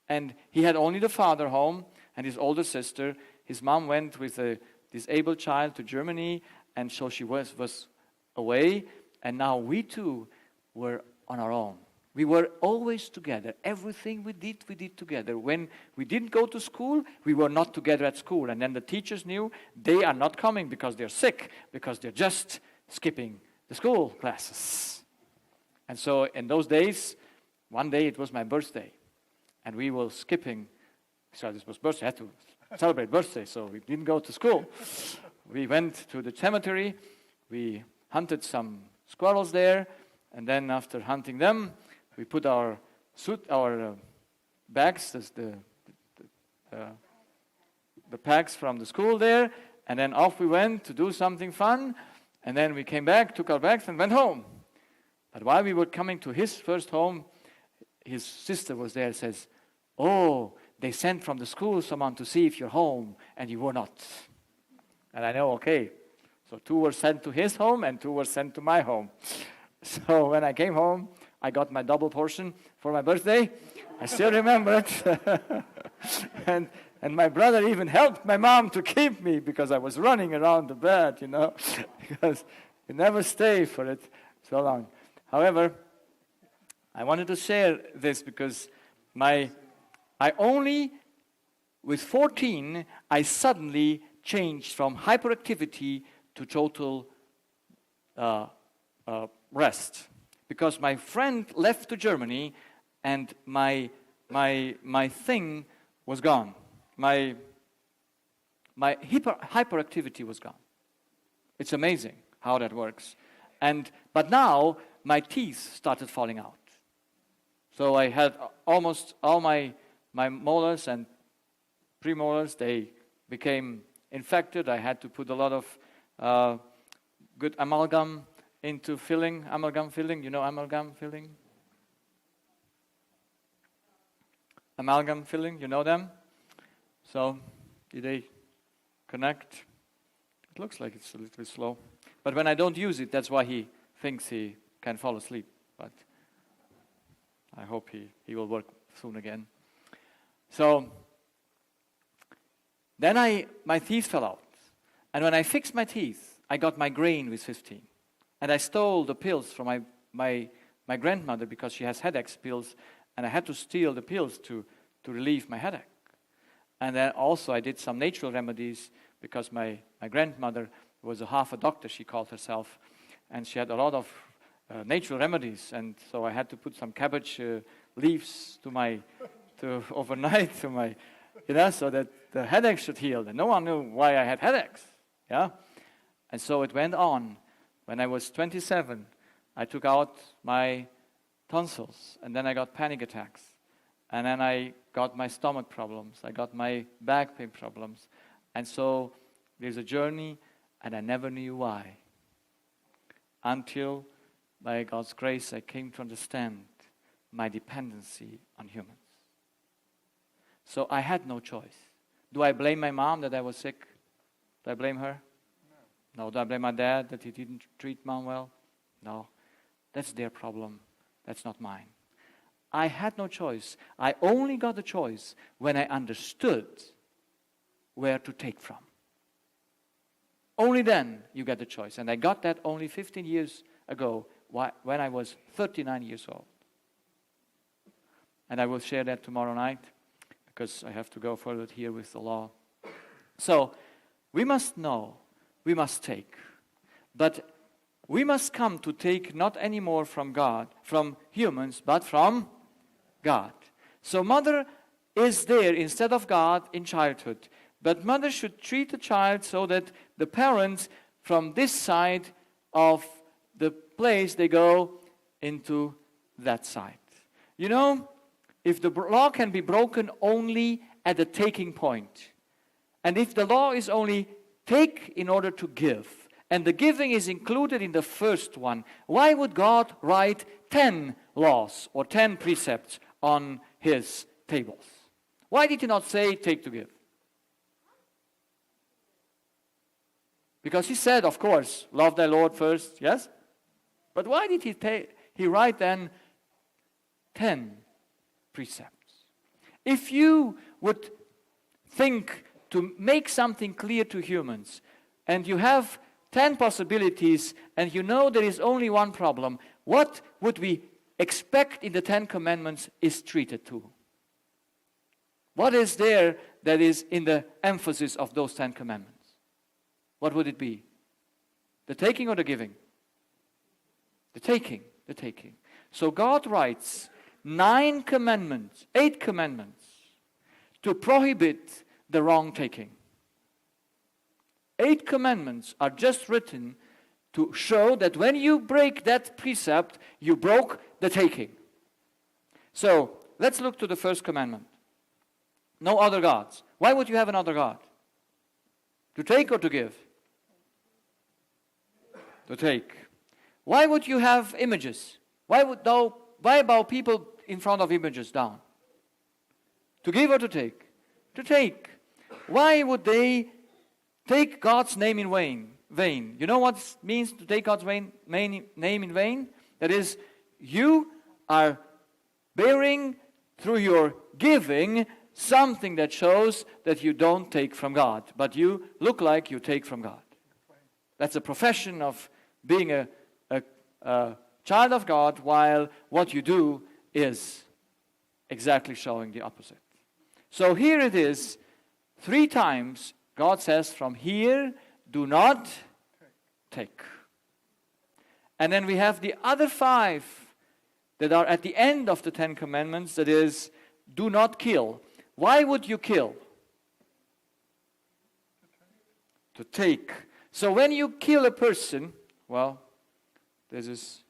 and he had only the father home and his older sister. His mom went with a disabled child to Germany, and so she was away, and now we two were on our own. We were always together. Everything we did together. When we didn't go to school, we were not together at school. And then the teachers knew they are not coming because they're sick, because they're just skipping the school classes. And so in those days, one day it was my birthday, and we were skipping. So this was birthday. I had to celebrate birthday, so we didn't go to school. We went to the cemetery. We hunted some squirrels there, and then after hunting them, we put our bags, the packs from the school there, and then off we went to do something fun, and then we came back, took our bags, and went home. But while we were coming to his first home, his sister was there and says, "Oh, they sent from the school someone to see if you're home, and you were not." And I know, okay, so 2 were sent to his home, and 2 were sent to my home. So when I came home, I got my double portion for my birthday. I still remember it. And my brother even helped my mom to keep me because I was running around the bed, because you never stay for it so long. However, I wanted to share this because with 14, I suddenly changed from hyperactivity to total rest. Because my friend left to Germany, and my thing was gone. My hyperactivity was gone. It's amazing how that works. But now my teeth started falling out. So I had almost all my molars and premolars. They became infected. I had to put a lot of good amalgam into amalgam filling. You know amalgam filling? Amalgam filling, you know them? So, did they connect? It looks like it's a little bit slow. But when I don't use it, that's why he thinks he can fall asleep. But I hope he will work soon again. So, then my teeth fell out. And when I fixed my teeth, I got migraine with 15. And I stole the pills from my grandmother because she has headache pills, and I had to steal the pills to relieve my headache. And then also I did some natural remedies because my grandmother was half a doctor, she called herself, and she had a lot of natural remedies, and so I had to put some cabbage leaves overnight to my, so that the headache should heal. And no one knew why I had headaches, And so it went on. When I was 27, I took out my tonsils, and then I got panic attacks. And then I got my stomach problems. I got my back pain problems. And so There's a journey, and I never knew why. Until, by God's grace, I came to understand my dependency on humans. So I had no choice. Do I blame my mom that I was sick? Do I blame her? No. Do I blame my dad that he didn't treat mom well? No. That's their problem. That's not mine. I had no choice. I only got a choice when I understood where to take from. Only then you get the choice. And I got that only 15 years ago when I was 39 years old. And I will share that tomorrow night because I have to go further here with the law. So we must know, we must take. But we must come to take not anymore from God, from humans, but from God. So mother is there instead of God in childhood. But mother should treat the child so that the parents from this side of the place, they go into that side. You know, if the law can be broken only at the taking point, and if the law is only take in order to give, and the giving is included in the first one, why would God write 10 laws or 10 precepts on his tables? Why did he not say take to give? Because he said, of course, love thy Lord first, yes? But why did he write then 10 precepts? If you would think to make something clear to humans, and you have 10 possibilities, and you know there is only one problem, what would we expect in the 10 commandments is treated to? What is there that is in the emphasis of those 10 commandments? What would it be? The taking or the giving? The taking, the taking. So God writes 8 commandments to prohibit the wrong taking. 8 commandments are just written to show that when you break that precept, you broke the taking. So, let's look to the first commandment. No other gods. Why would you have another God? To take or to give? To take. Why would you have images? Why bow people in front of images down? To give or to take? To take. Why would they take God's name in vain? You know what it means to take God's name in vain? That is, you are bearing through your giving something that shows that you don't take from God, but you look like you take from God. That's a profession of being a child of God, while what you do is exactly showing the opposite. So here it is, 3 times God says, from here, do not take. And then we have the other 5 that are at the end of the 10 commandments, that is, do not kill. Why would you kill? To take. So when you kill a person, well, this is...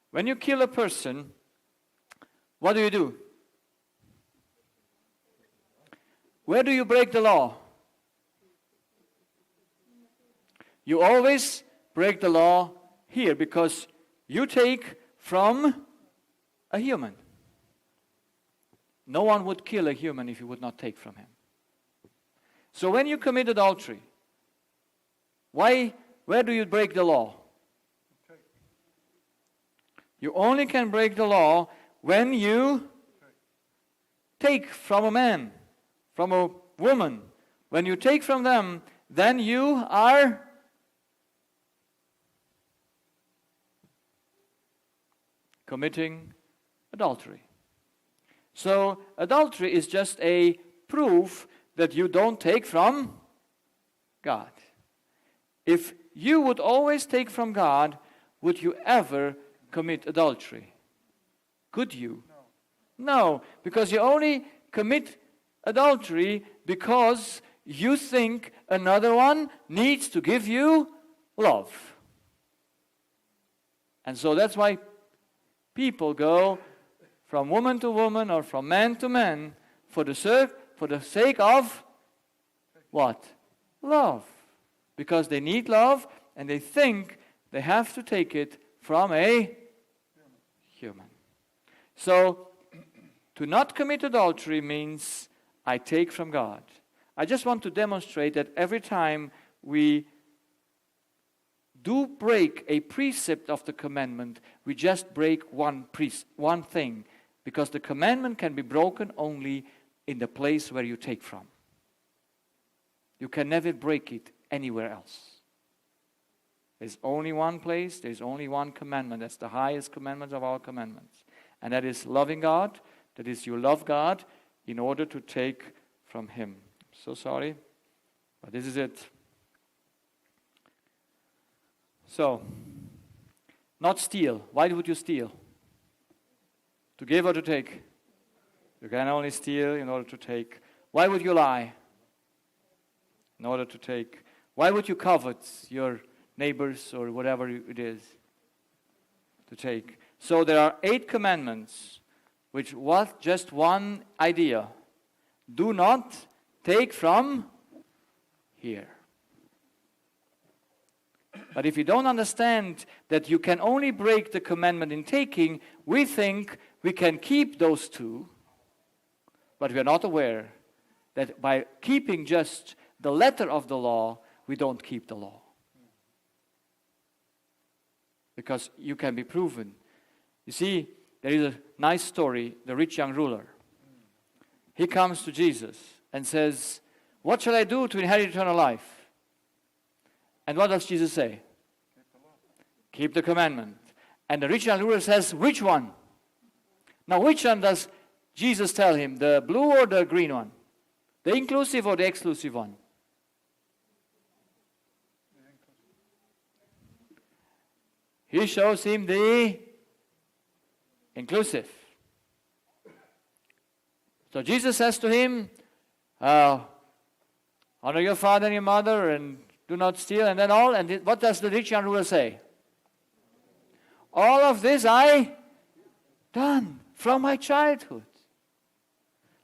When you kill a person, what do? Where do you break the law? You always break the law here, because you take from a human. No one would kill a human if you would not take from him. So when you commit adultery, where do you break the law? You only can break the law when you take from a man, from a woman. When you take from them, then you are committing adultery. So adultery is just a proof that you don't take from God. If you would always take from God, would you ever commit adultery? Could you? No, because you only commit adultery because you think another one needs to give you love. And so that's why people go from woman to woman or from man to man for the sake of what? Love. Because they need love and they think they have to take it from a human. So, to not commit adultery means I take from God. I just want to demonstrate that every time we do break a precept of the commandment, we just break one thing. Because the commandment can be broken only in the place where you take from. You can never break it anywhere else. There's only one place, there's only one commandment. That's the highest commandment of all commandments. And that is loving God. That is, you love God in order to take from Him. So sorry, but this is it. So, not steal. Why would you steal? To give or to take? You can only steal in order to take. Why would you lie? In order to take. Why would you covet your neighbors or whatever it is? To take. So there are 8 commandments, which was just one idea. Do not take from here. But if you don't understand that you can only break the commandment in taking, we think we can keep those 2, but we are not aware that by keeping just the letter of the law, we don't keep the law. Because you can be proven. You see, there is a nice story, the rich young ruler. He comes to Jesus and says, "What shall I do to inherit eternal life?" And what does Jesus say? Keep the commandment. And the rich young ruler says, "Which one?" Now, which one does Jesus tell him? The blue or the green one? The inclusive or the exclusive one? He shows him the inclusive. So Jesus says to him, honor your father and your mother and do not steal, and then all. And what does the rich young ruler say? All of this I done from my childhood.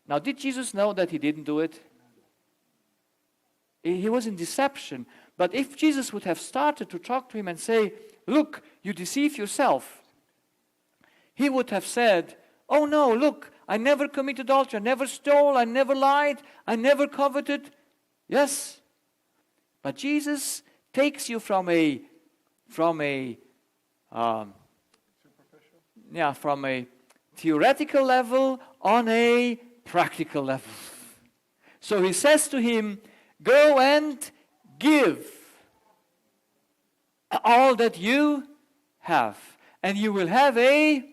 Now, did Jesus know that he didn't do it? He was in deception. But if Jesus would have started to talk to him and say, "Look, you deceive yourself," he would have said, "Oh no, look, I never committed adultery, I never stole, I never lied, I never coveted." Yes. But Jesus takes you from a theoretical level on a practical level. So he says to him, "Go and give all that you have, and you will have a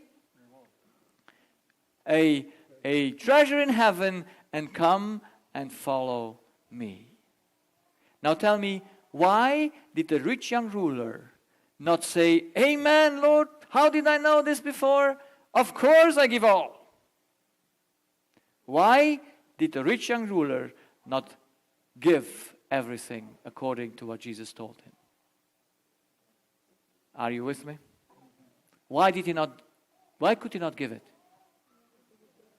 treasure in heaven, and come and follow me." Now tell me, why did the rich young ruler not say, "Amen, Lord, how did I know this before? Of course I give all." Why did the rich young ruler not give everything according to what Jesus told him? Are you with me? Why could he not give it?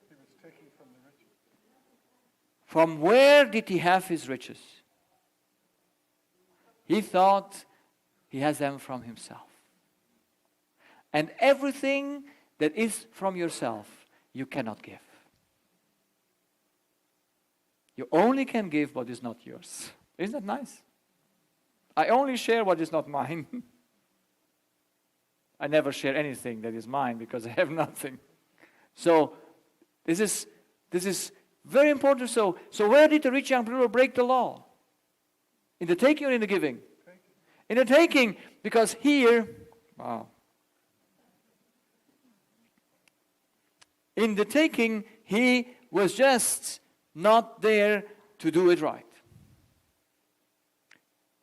He was taking from the riches. From where did he have his riches? He thought he has them from himself. And everything that is from yourself, you cannot give. You only can give what is not yours. Isn't that nice? I only share what is not mine. I never share anything that is mine because I have nothing. So this is very important. So where did the rich young ruler break the law? In the taking or in the giving? In the taking, because here, in the taking, he was just not there to do it right.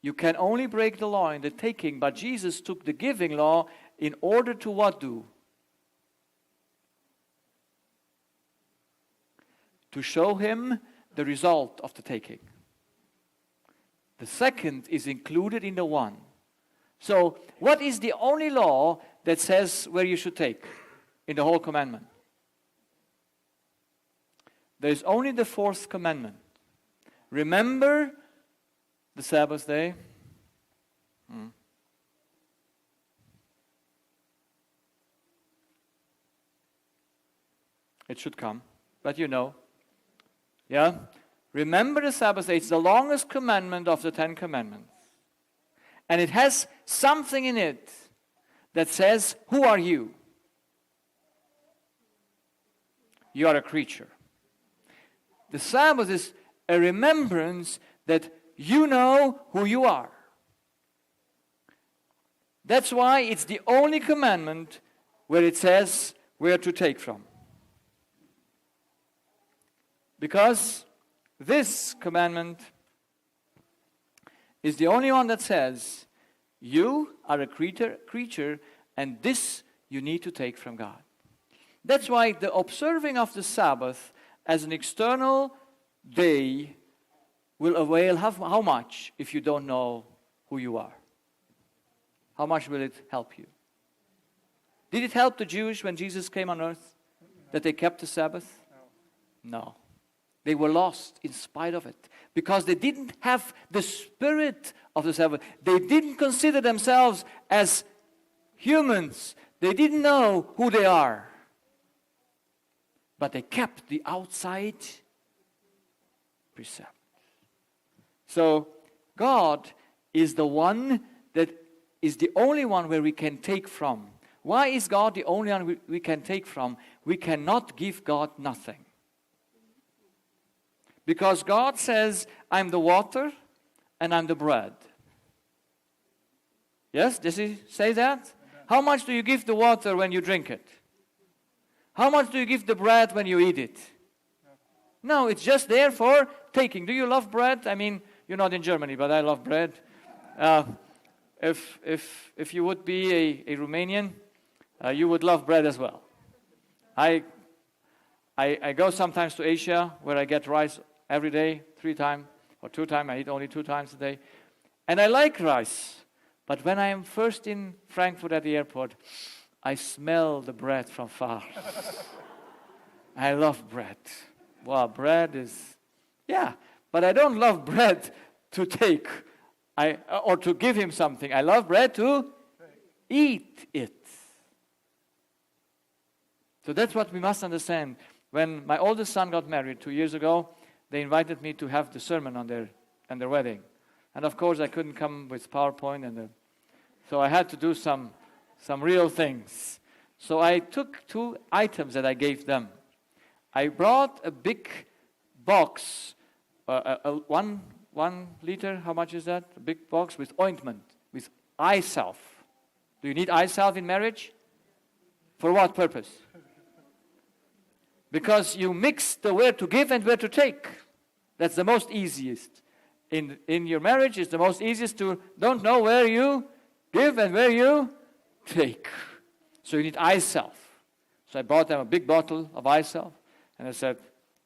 You can only break the law in the taking, but Jesus took the giving law in order to what do? To show him the result of the taking. The second is included in the one. So, what is the only law that says where you should take in the whole commandment. There is only the fourth commandment. Remember the Sabbath day. It should come, but you know. Yeah? Remember the Sabbath day. It's the longest commandment of the 10 Commandments. And it has something in it that says, who are you? You are a creature. The Sabbath is a remembrance that you know who you are. That's why it's the only commandment where it says where to take from. Because this commandment is the only one that says you are a creature and this you need to take from God. That's why the observing of the Sabbath as an external day will avail how much if you don't know who you are? How much will it help you? Did it help the Jews when Jesus came on earth that they kept the Sabbath? No. They were lost in spite of it because they didn't have the spirit of the Sabbath. They didn't consider themselves as humans. They didn't know who they are. But they kept the outside precept. So God is the one that is the only one where we can take from. Why is God the only one we can take from? We cannot give God nothing. Because God says, I'm the water and I'm the bread. Yes, does he say that? How much do you give the water when you drink it? How much do you give the bread when you eat it? No, it's just there for taking. Do you love bread? I mean, you're not in Germany, but I love bread. If you would be a Romanian, you would love bread as well. I go sometimes to Asia where I get rice every day, 3 times or 2 times. I eat only 2 times a day. And I like rice. But when I am first in Frankfurt at the airport, I smell the bread from far. I love bread. Wow, bread is, yeah. But I don't love bread to take or to give him something. I love bread to eat it. So that's what we must understand. When my oldest son got married 2 years ago, they invited me to have the sermon on their wedding. And of course I couldn't come with PowerPoint, so I had to do some real things. So I took 2 items that I gave them. I brought a big box, 1 liter, how much is that? A big box with ointment, with eye salve. Do you need eye salve in marriage? For what purpose? Because you mix the where to give and where to take. That's the most easiest. In your marriage, it's the most easiest to don't know where you give and where you take. So you need eye salve. So I bought them a big bottle of eye salve. And I said,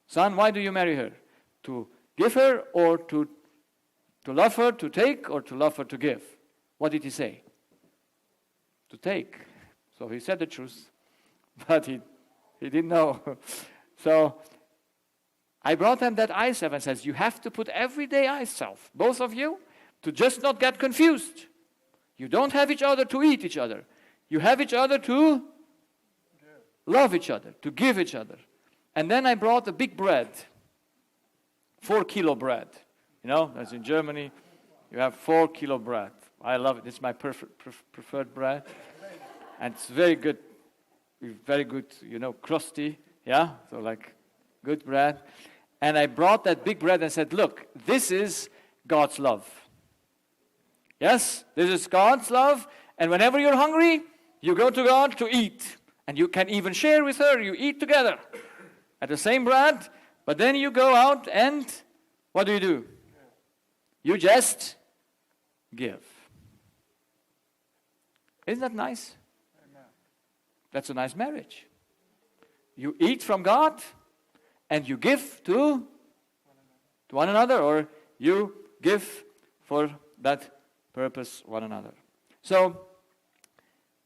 son, why do you marry her? To give her or to love her to take or to love her to give? What did he say? To take. So he said the truth. But he didn't know. So I brought them that eye salve and says, you have to put everyday eye salve, both of you, to just not get confused. You don't have each other to eat each other. You have each other to love each other, to give each other. And then I brought a big bread, 4 kilo bread. You know, as in Germany, you have 4 kilo bread. I love it. It's my preferred bread. And it's very good, crusty. Yeah, so like good bread. And I brought that big bread and said, look, this is God's love. Yes, this is God's love. And whenever you're hungry, you go to God to eat. And you can even share with her. You eat together at the same bread. But then you go out and what do? You just give. Isn't that nice? Amen. That's a nice marriage. You eat from God and you give to one another, or you give for that purpose one another. So,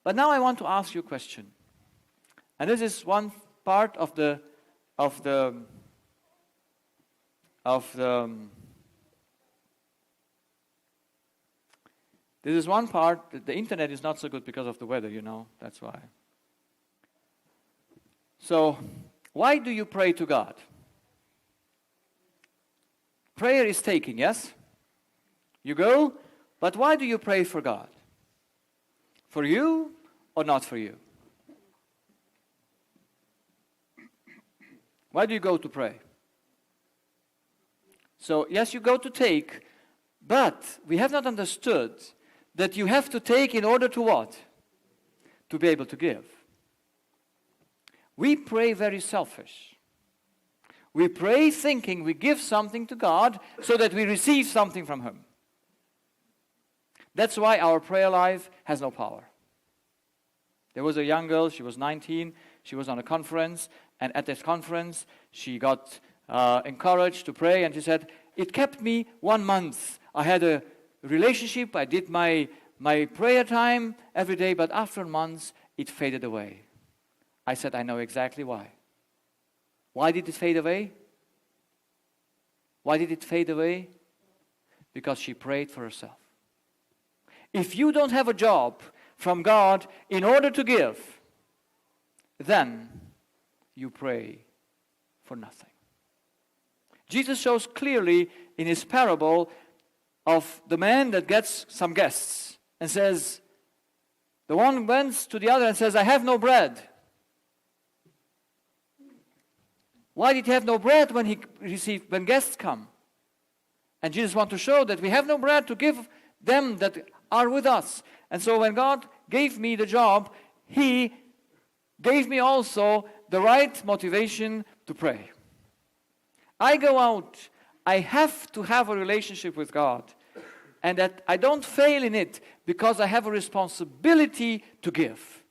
But now I want to ask you a question. And this is one part of the this is one part. The internet is not so good because of the weather, that's why. So, why do you pray to God? Prayer is taking, yes? You go, but why do you pray for God? For you or not for you? Why do you go to pray? So, yes, you go to take, but we have not understood that you have to take in order to what? To be able to give. We pray very selfish. We pray thinking we give something to God so that we receive something from Him. That's why our prayer life has no power. There was a young girl, she was 19, she was on a conference, and at this conference she got encouraged to pray, and she said, it kept me 1 month. I had a relationship, I did my prayer time every day, but after months it faded away. I said, I know exactly why. Why did it fade away? Why did it fade away? Because she prayed for herself. If you don't have a job from God in order to give, then you pray for nothing. Jesus shows clearly in his parable of the man that gets some guests and says, the one went to the other and says, I have no bread. Why did he have no bread when guests come? And Jesus wants to show that we have no bread to give them that are with us. And so when God gave me the job, He gave me also the right motivation to pray. I go out, I have to have a relationship with God. And that I don't fail in it because I have a responsibility to give.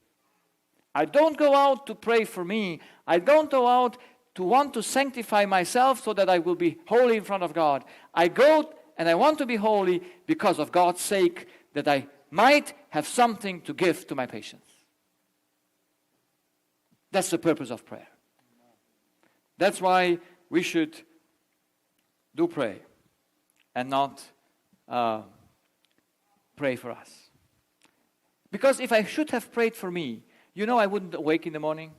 I don't go out to pray for me. I don't go out to want to sanctify myself so that I will be holy in front of God. I go and I want to be holy because of God's sake, that I might have something to give to my patients. That's the purpose of prayer. That's why we should do pray and not pray for us. Because if I should have prayed for me, I wouldn't awake in the morning.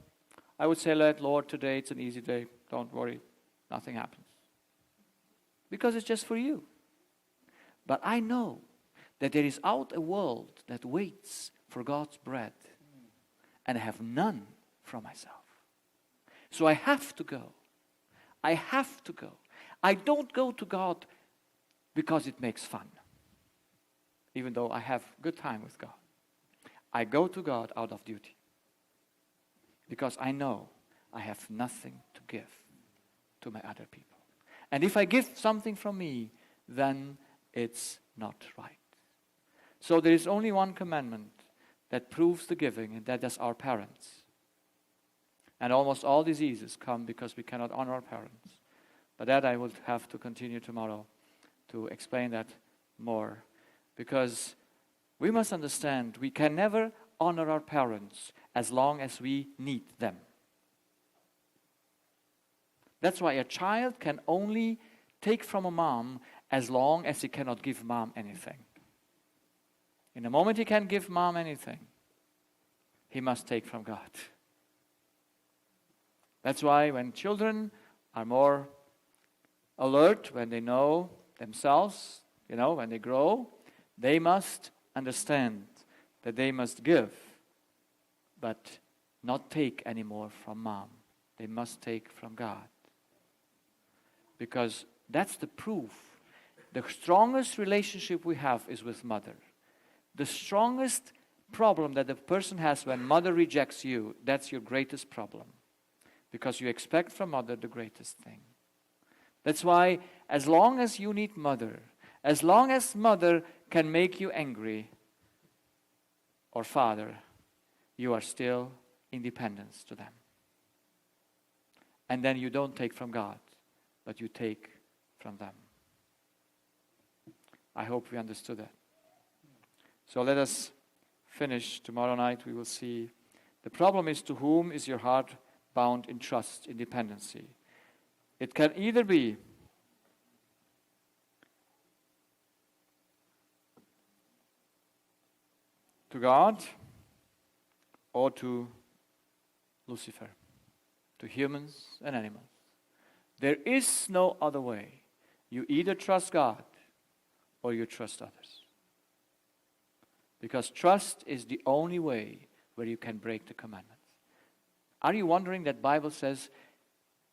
I would say, Lord, today it's an easy day. Don't worry. Nothing happens. Because it's just for you. But I know that there is out a world that waits for God's bread. And I have none from myself. So I have to go. I have to go. I don't go to God because it makes fun. Even though I have good time with God. I go to God out of duty. Because I know I have nothing to give to my other people. And if I give something from me, then it's not right. So there is only one commandment that proves the giving, and that is our parents. And almost all diseases come because we cannot honor our parents. But that I will have to continue tomorrow to explain that more. Because we must understand we can never honor our parents as long as we need them. That's why a child can only take from a mom as long as he cannot give mom anything. In the moment he can give mom anything, he must take from God. That's why when children are more alert, when they know themselves, when they grow, they must understand that they must give, but not take anymore from mom. They must take from God. Because that's the proof. The strongest relationship we have is with mother. The strongest problem that a person has when mother rejects you, that's your greatest problem. Because you expect from mother the greatest thing. That's why as long as you need mother, as long as mother can make you angry, or father, you are still independent to them. And then you don't take from God, but you take from them. I hope we understood that. So let us finish, tomorrow night we will see. The problem is, to whom is your heart bound in trust, in dependency? It can either be to God or to Lucifer, to humans and animals. There is no other way. You either trust God or you trust others. Because trust is the only way where you can break the commandments. Are you wondering that Bible says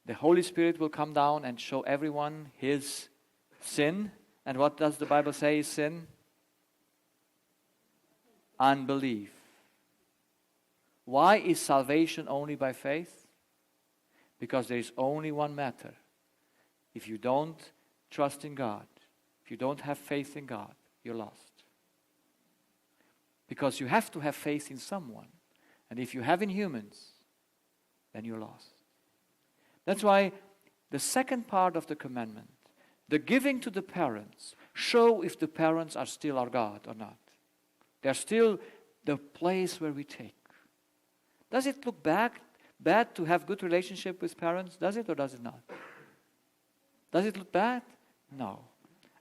the Holy Spirit will come down and show everyone his sin? And what does the Bible say is sin? Unbelief. Why is salvation only by faith? Because there is only one matter. If you don't trust in God, if you don't have faith in God, you're lost. Because you have to have faith in someone. And if you have in humans, then you're lost. That's why the second part of the commandment, the giving to the parents, show if the parents are still our God or not. They're still the place where we take. Does it look bad to have good relationship with parents? Does it or does it not? Does it look bad? No.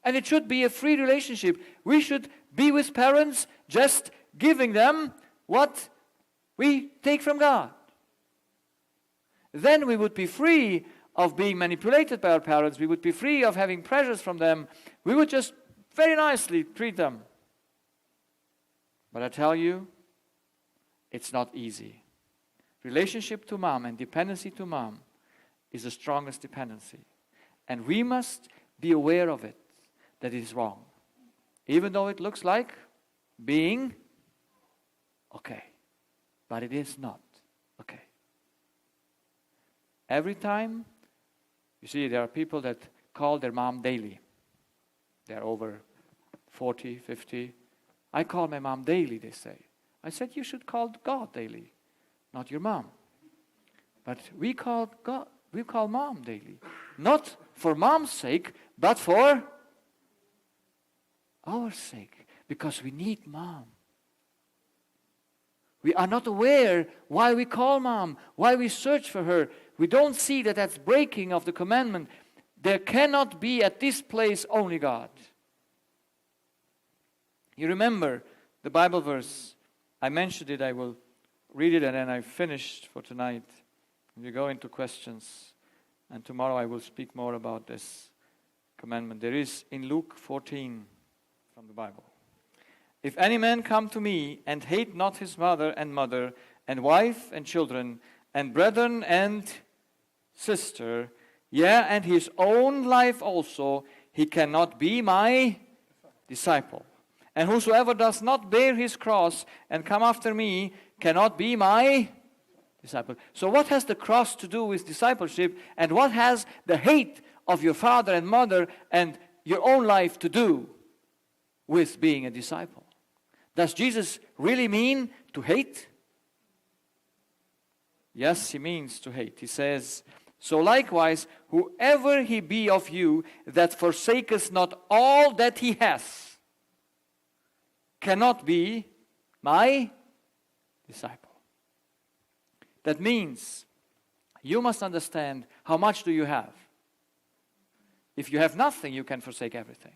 And it should be a free relationship. We should be with parents just giving them what we take from God. Then we would be free of being manipulated by our parents. We would be free of having pressures from them. We would just very nicely treat them. But I tell you, it's not easy. Relationship to mom and dependency to mom is the strongest dependency. And we must be aware of it, that it is wrong. Even though it looks like being okay. But it is not okay. Every time, you see, there are people that call their mom daily. They're over 40, 50. I call my mom daily, they say. I said, you should call God daily, not your mom. But we call God, we call mom daily. Not for mom's sake, but for our sake. Because we need mom. We are not aware why we call mom, why we search for her. We don't see that that's breaking of the commandment. There cannot be at this place only God. You remember the Bible verse. I mentioned it. I will read it and then I've finished for tonight. We go into questions. And tomorrow I will speak more about this commandment. There is in Luke 14 from the Bible. If any man come to me and hate not his mother and mother and wife and children and brethren and sister, yea, and his own life also, he cannot be my disciple. And whosoever does not bear his cross and come after me cannot be my disciple. So what has the cross to do with discipleship? And what has the hate of your father and mother and your own life to do with being a disciple? Does Jesus really mean to hate? Yes, he means to hate. He says, so likewise, whoever he be of you that forsaketh not all that he has, cannot be my disciple. That means you must understand how much do you have. If you have nothing, you can forsake everything.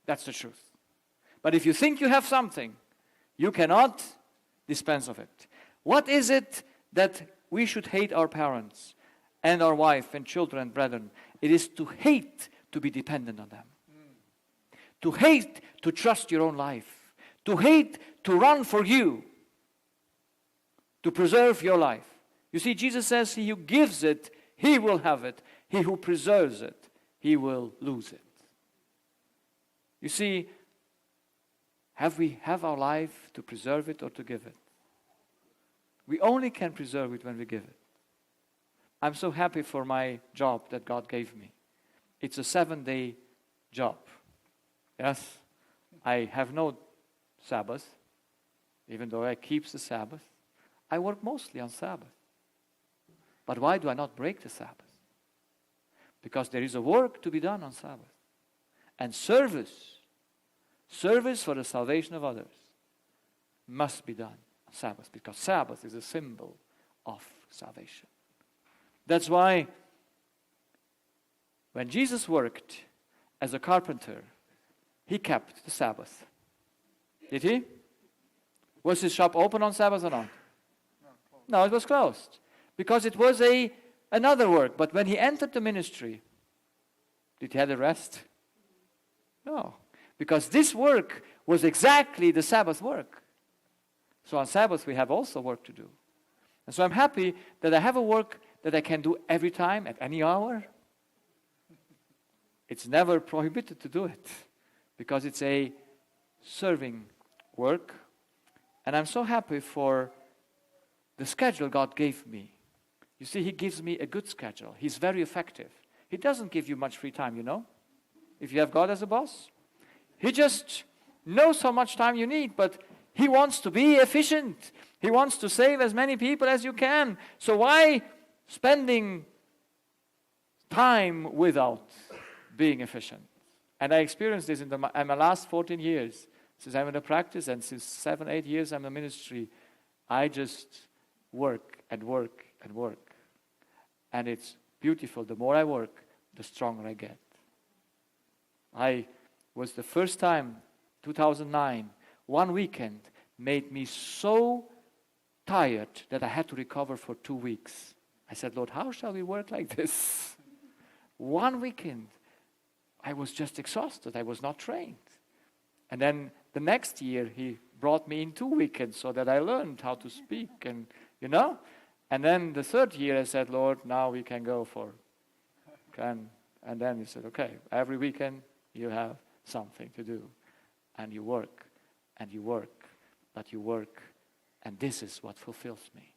That's the truth. But if you think you have something, you cannot dispense of it. What is it that we should hate our parents and our wife and children and brethren? It is to hate to be dependent on them. To hate to trust your own life. To hate to run for you. To preserve your life. You see, Jesus says, he who gives it, he will have it. He who preserves it, he will lose it. You see, have we have our life to preserve it or to give it? We only can preserve it when we give it. I'm so happy for my job that God gave me. It's a 7-day job. Yes, I have no Sabbath, even though I keep the Sabbath. I work mostly on Sabbath. But why do I not break the Sabbath? Because there is a work to be done on Sabbath. And service for the salvation of others. must be done on Sabbath, because Sabbath is a symbol of salvation. That's why when Jesus worked as a carpenter, he kept the Sabbath. Did he? Was his shop open on Sabbath or not? No, it was closed. Because it was another work. But when he entered the ministry, did he have a rest? No. Because this work was exactly the Sabbath work. So on Sabbath we have also work to do. And so I'm happy that I have a work that I can do every time, at any hour. It's never prohibited to do it, because it's a serving work. And I'm so happy for the schedule God gave me. You see, He gives me a good schedule. He's very effective. He doesn't give you much free time, you know, if you have God as a boss. He just knows how much time you need, but He wants to be efficient. He wants to save as many people as you can. So why spending time without being efficient? And I experienced this in my last 14 years. Since I'm in the practice, and since 7, 8 years I'm in ministry, I just work and work and work. And it's beautiful. The more I work, the stronger I get. I was the first time, 2009, one weekend made me so tired that I had to recover for 2 weeks. I said, Lord, how shall we work like this? One weekend, I was just exhausted. I was not trained. And then the next year, He brought me in 2 weekends so that I learned how to speak, and you know. And then the third year, I said, Lord, now we can go for. And then He said, okay, every weekend you have something to do, and you work, and you work, but you work, and this is what fulfills me,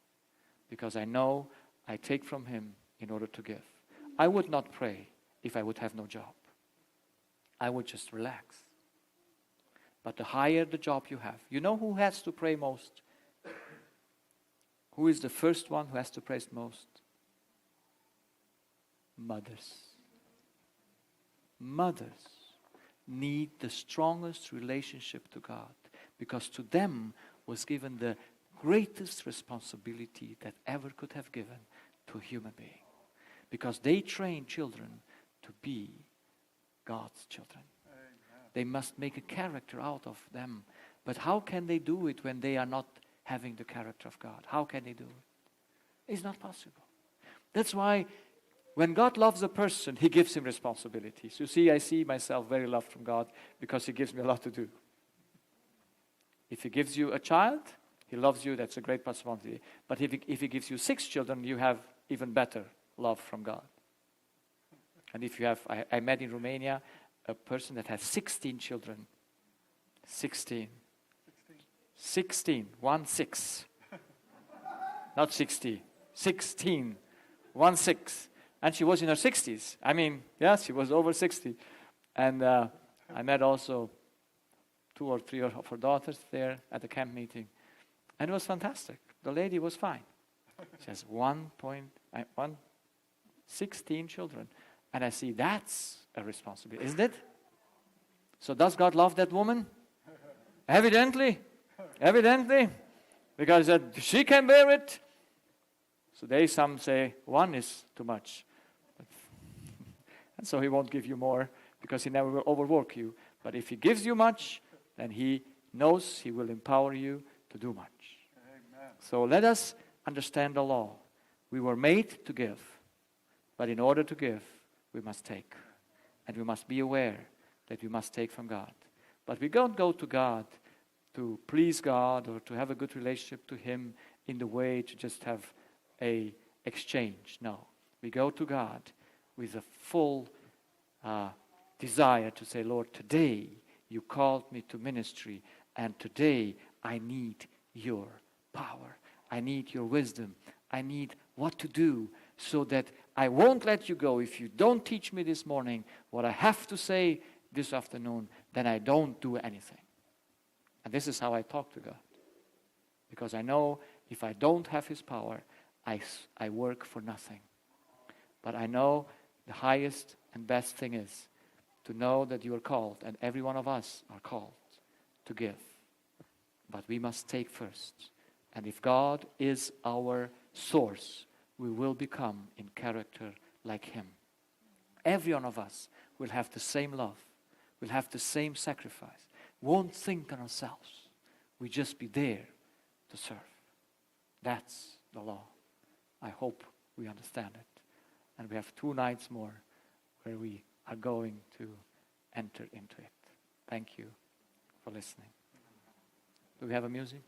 because I know I take from Him in order to give. I would not pray if I would have no job. I would just relax. But the higher the job you have, you know who has to pray most? Who is the first one who has to pray most? Mothers. Mothers need the strongest relationship to God, because to them was given the greatest responsibility that ever could have given to a human being. Because they train children to be God's children. They must make a character out of them. But how can they do it when they are not having the character of God? How can they do it? It's not possible. That's why when God loves a person, He gives him responsibilities. You see, I see myself very loved from God because He gives me a lot to do. If He gives you a child, He loves you, that's a great responsibility. But if He gives you 6 children, you have even better love from God. And if you have, I met in Romania a person that has 16 children. 16. 16. 1 6. Not 60. 16. 1 6. And she was in her 60s. I mean, yes, she was over 60. And I met also 2 or 3 of her daughters there at the camp meeting. And it was fantastic. The lady was fine. She has 16 children. And I see that's a responsibility, isn't it? So does God love that woman? Evidently. Evidently. Because she can bear it. So some say 1 is too much. And so He won't give you more, because He never will overwork you. But if He gives you much, then He knows He will empower you to do much. Amen. So let us understand the law. We were made to give. But in order to give, we must take. And we must be aware that we must take from God. But we don't go to God to please God or to have a good relationship to Him in the way to just have a exchange. No. We go to God with a full desire to say, Lord, today You called me to ministry, and today I need Your power. I need Your wisdom. I need what to do so that I won't let You go. If You don't teach me this morning what I have to say this afternoon, then I don't do anything. And this is how I talk to God. Because I know if I don't have His power, I work for nothing. But I know the highest and best thing is to know that you are called, and every one of us are called to give. but we must take first. And if God is our source, we will become in character like Him. Every one of us will have the same love, will have the same sacrifice, won't think on ourselves. We just be there to serve. That's the law. I hope we understand it. And we have 2 nights more where we are going to enter into it. Thank you for listening. Do we have a music?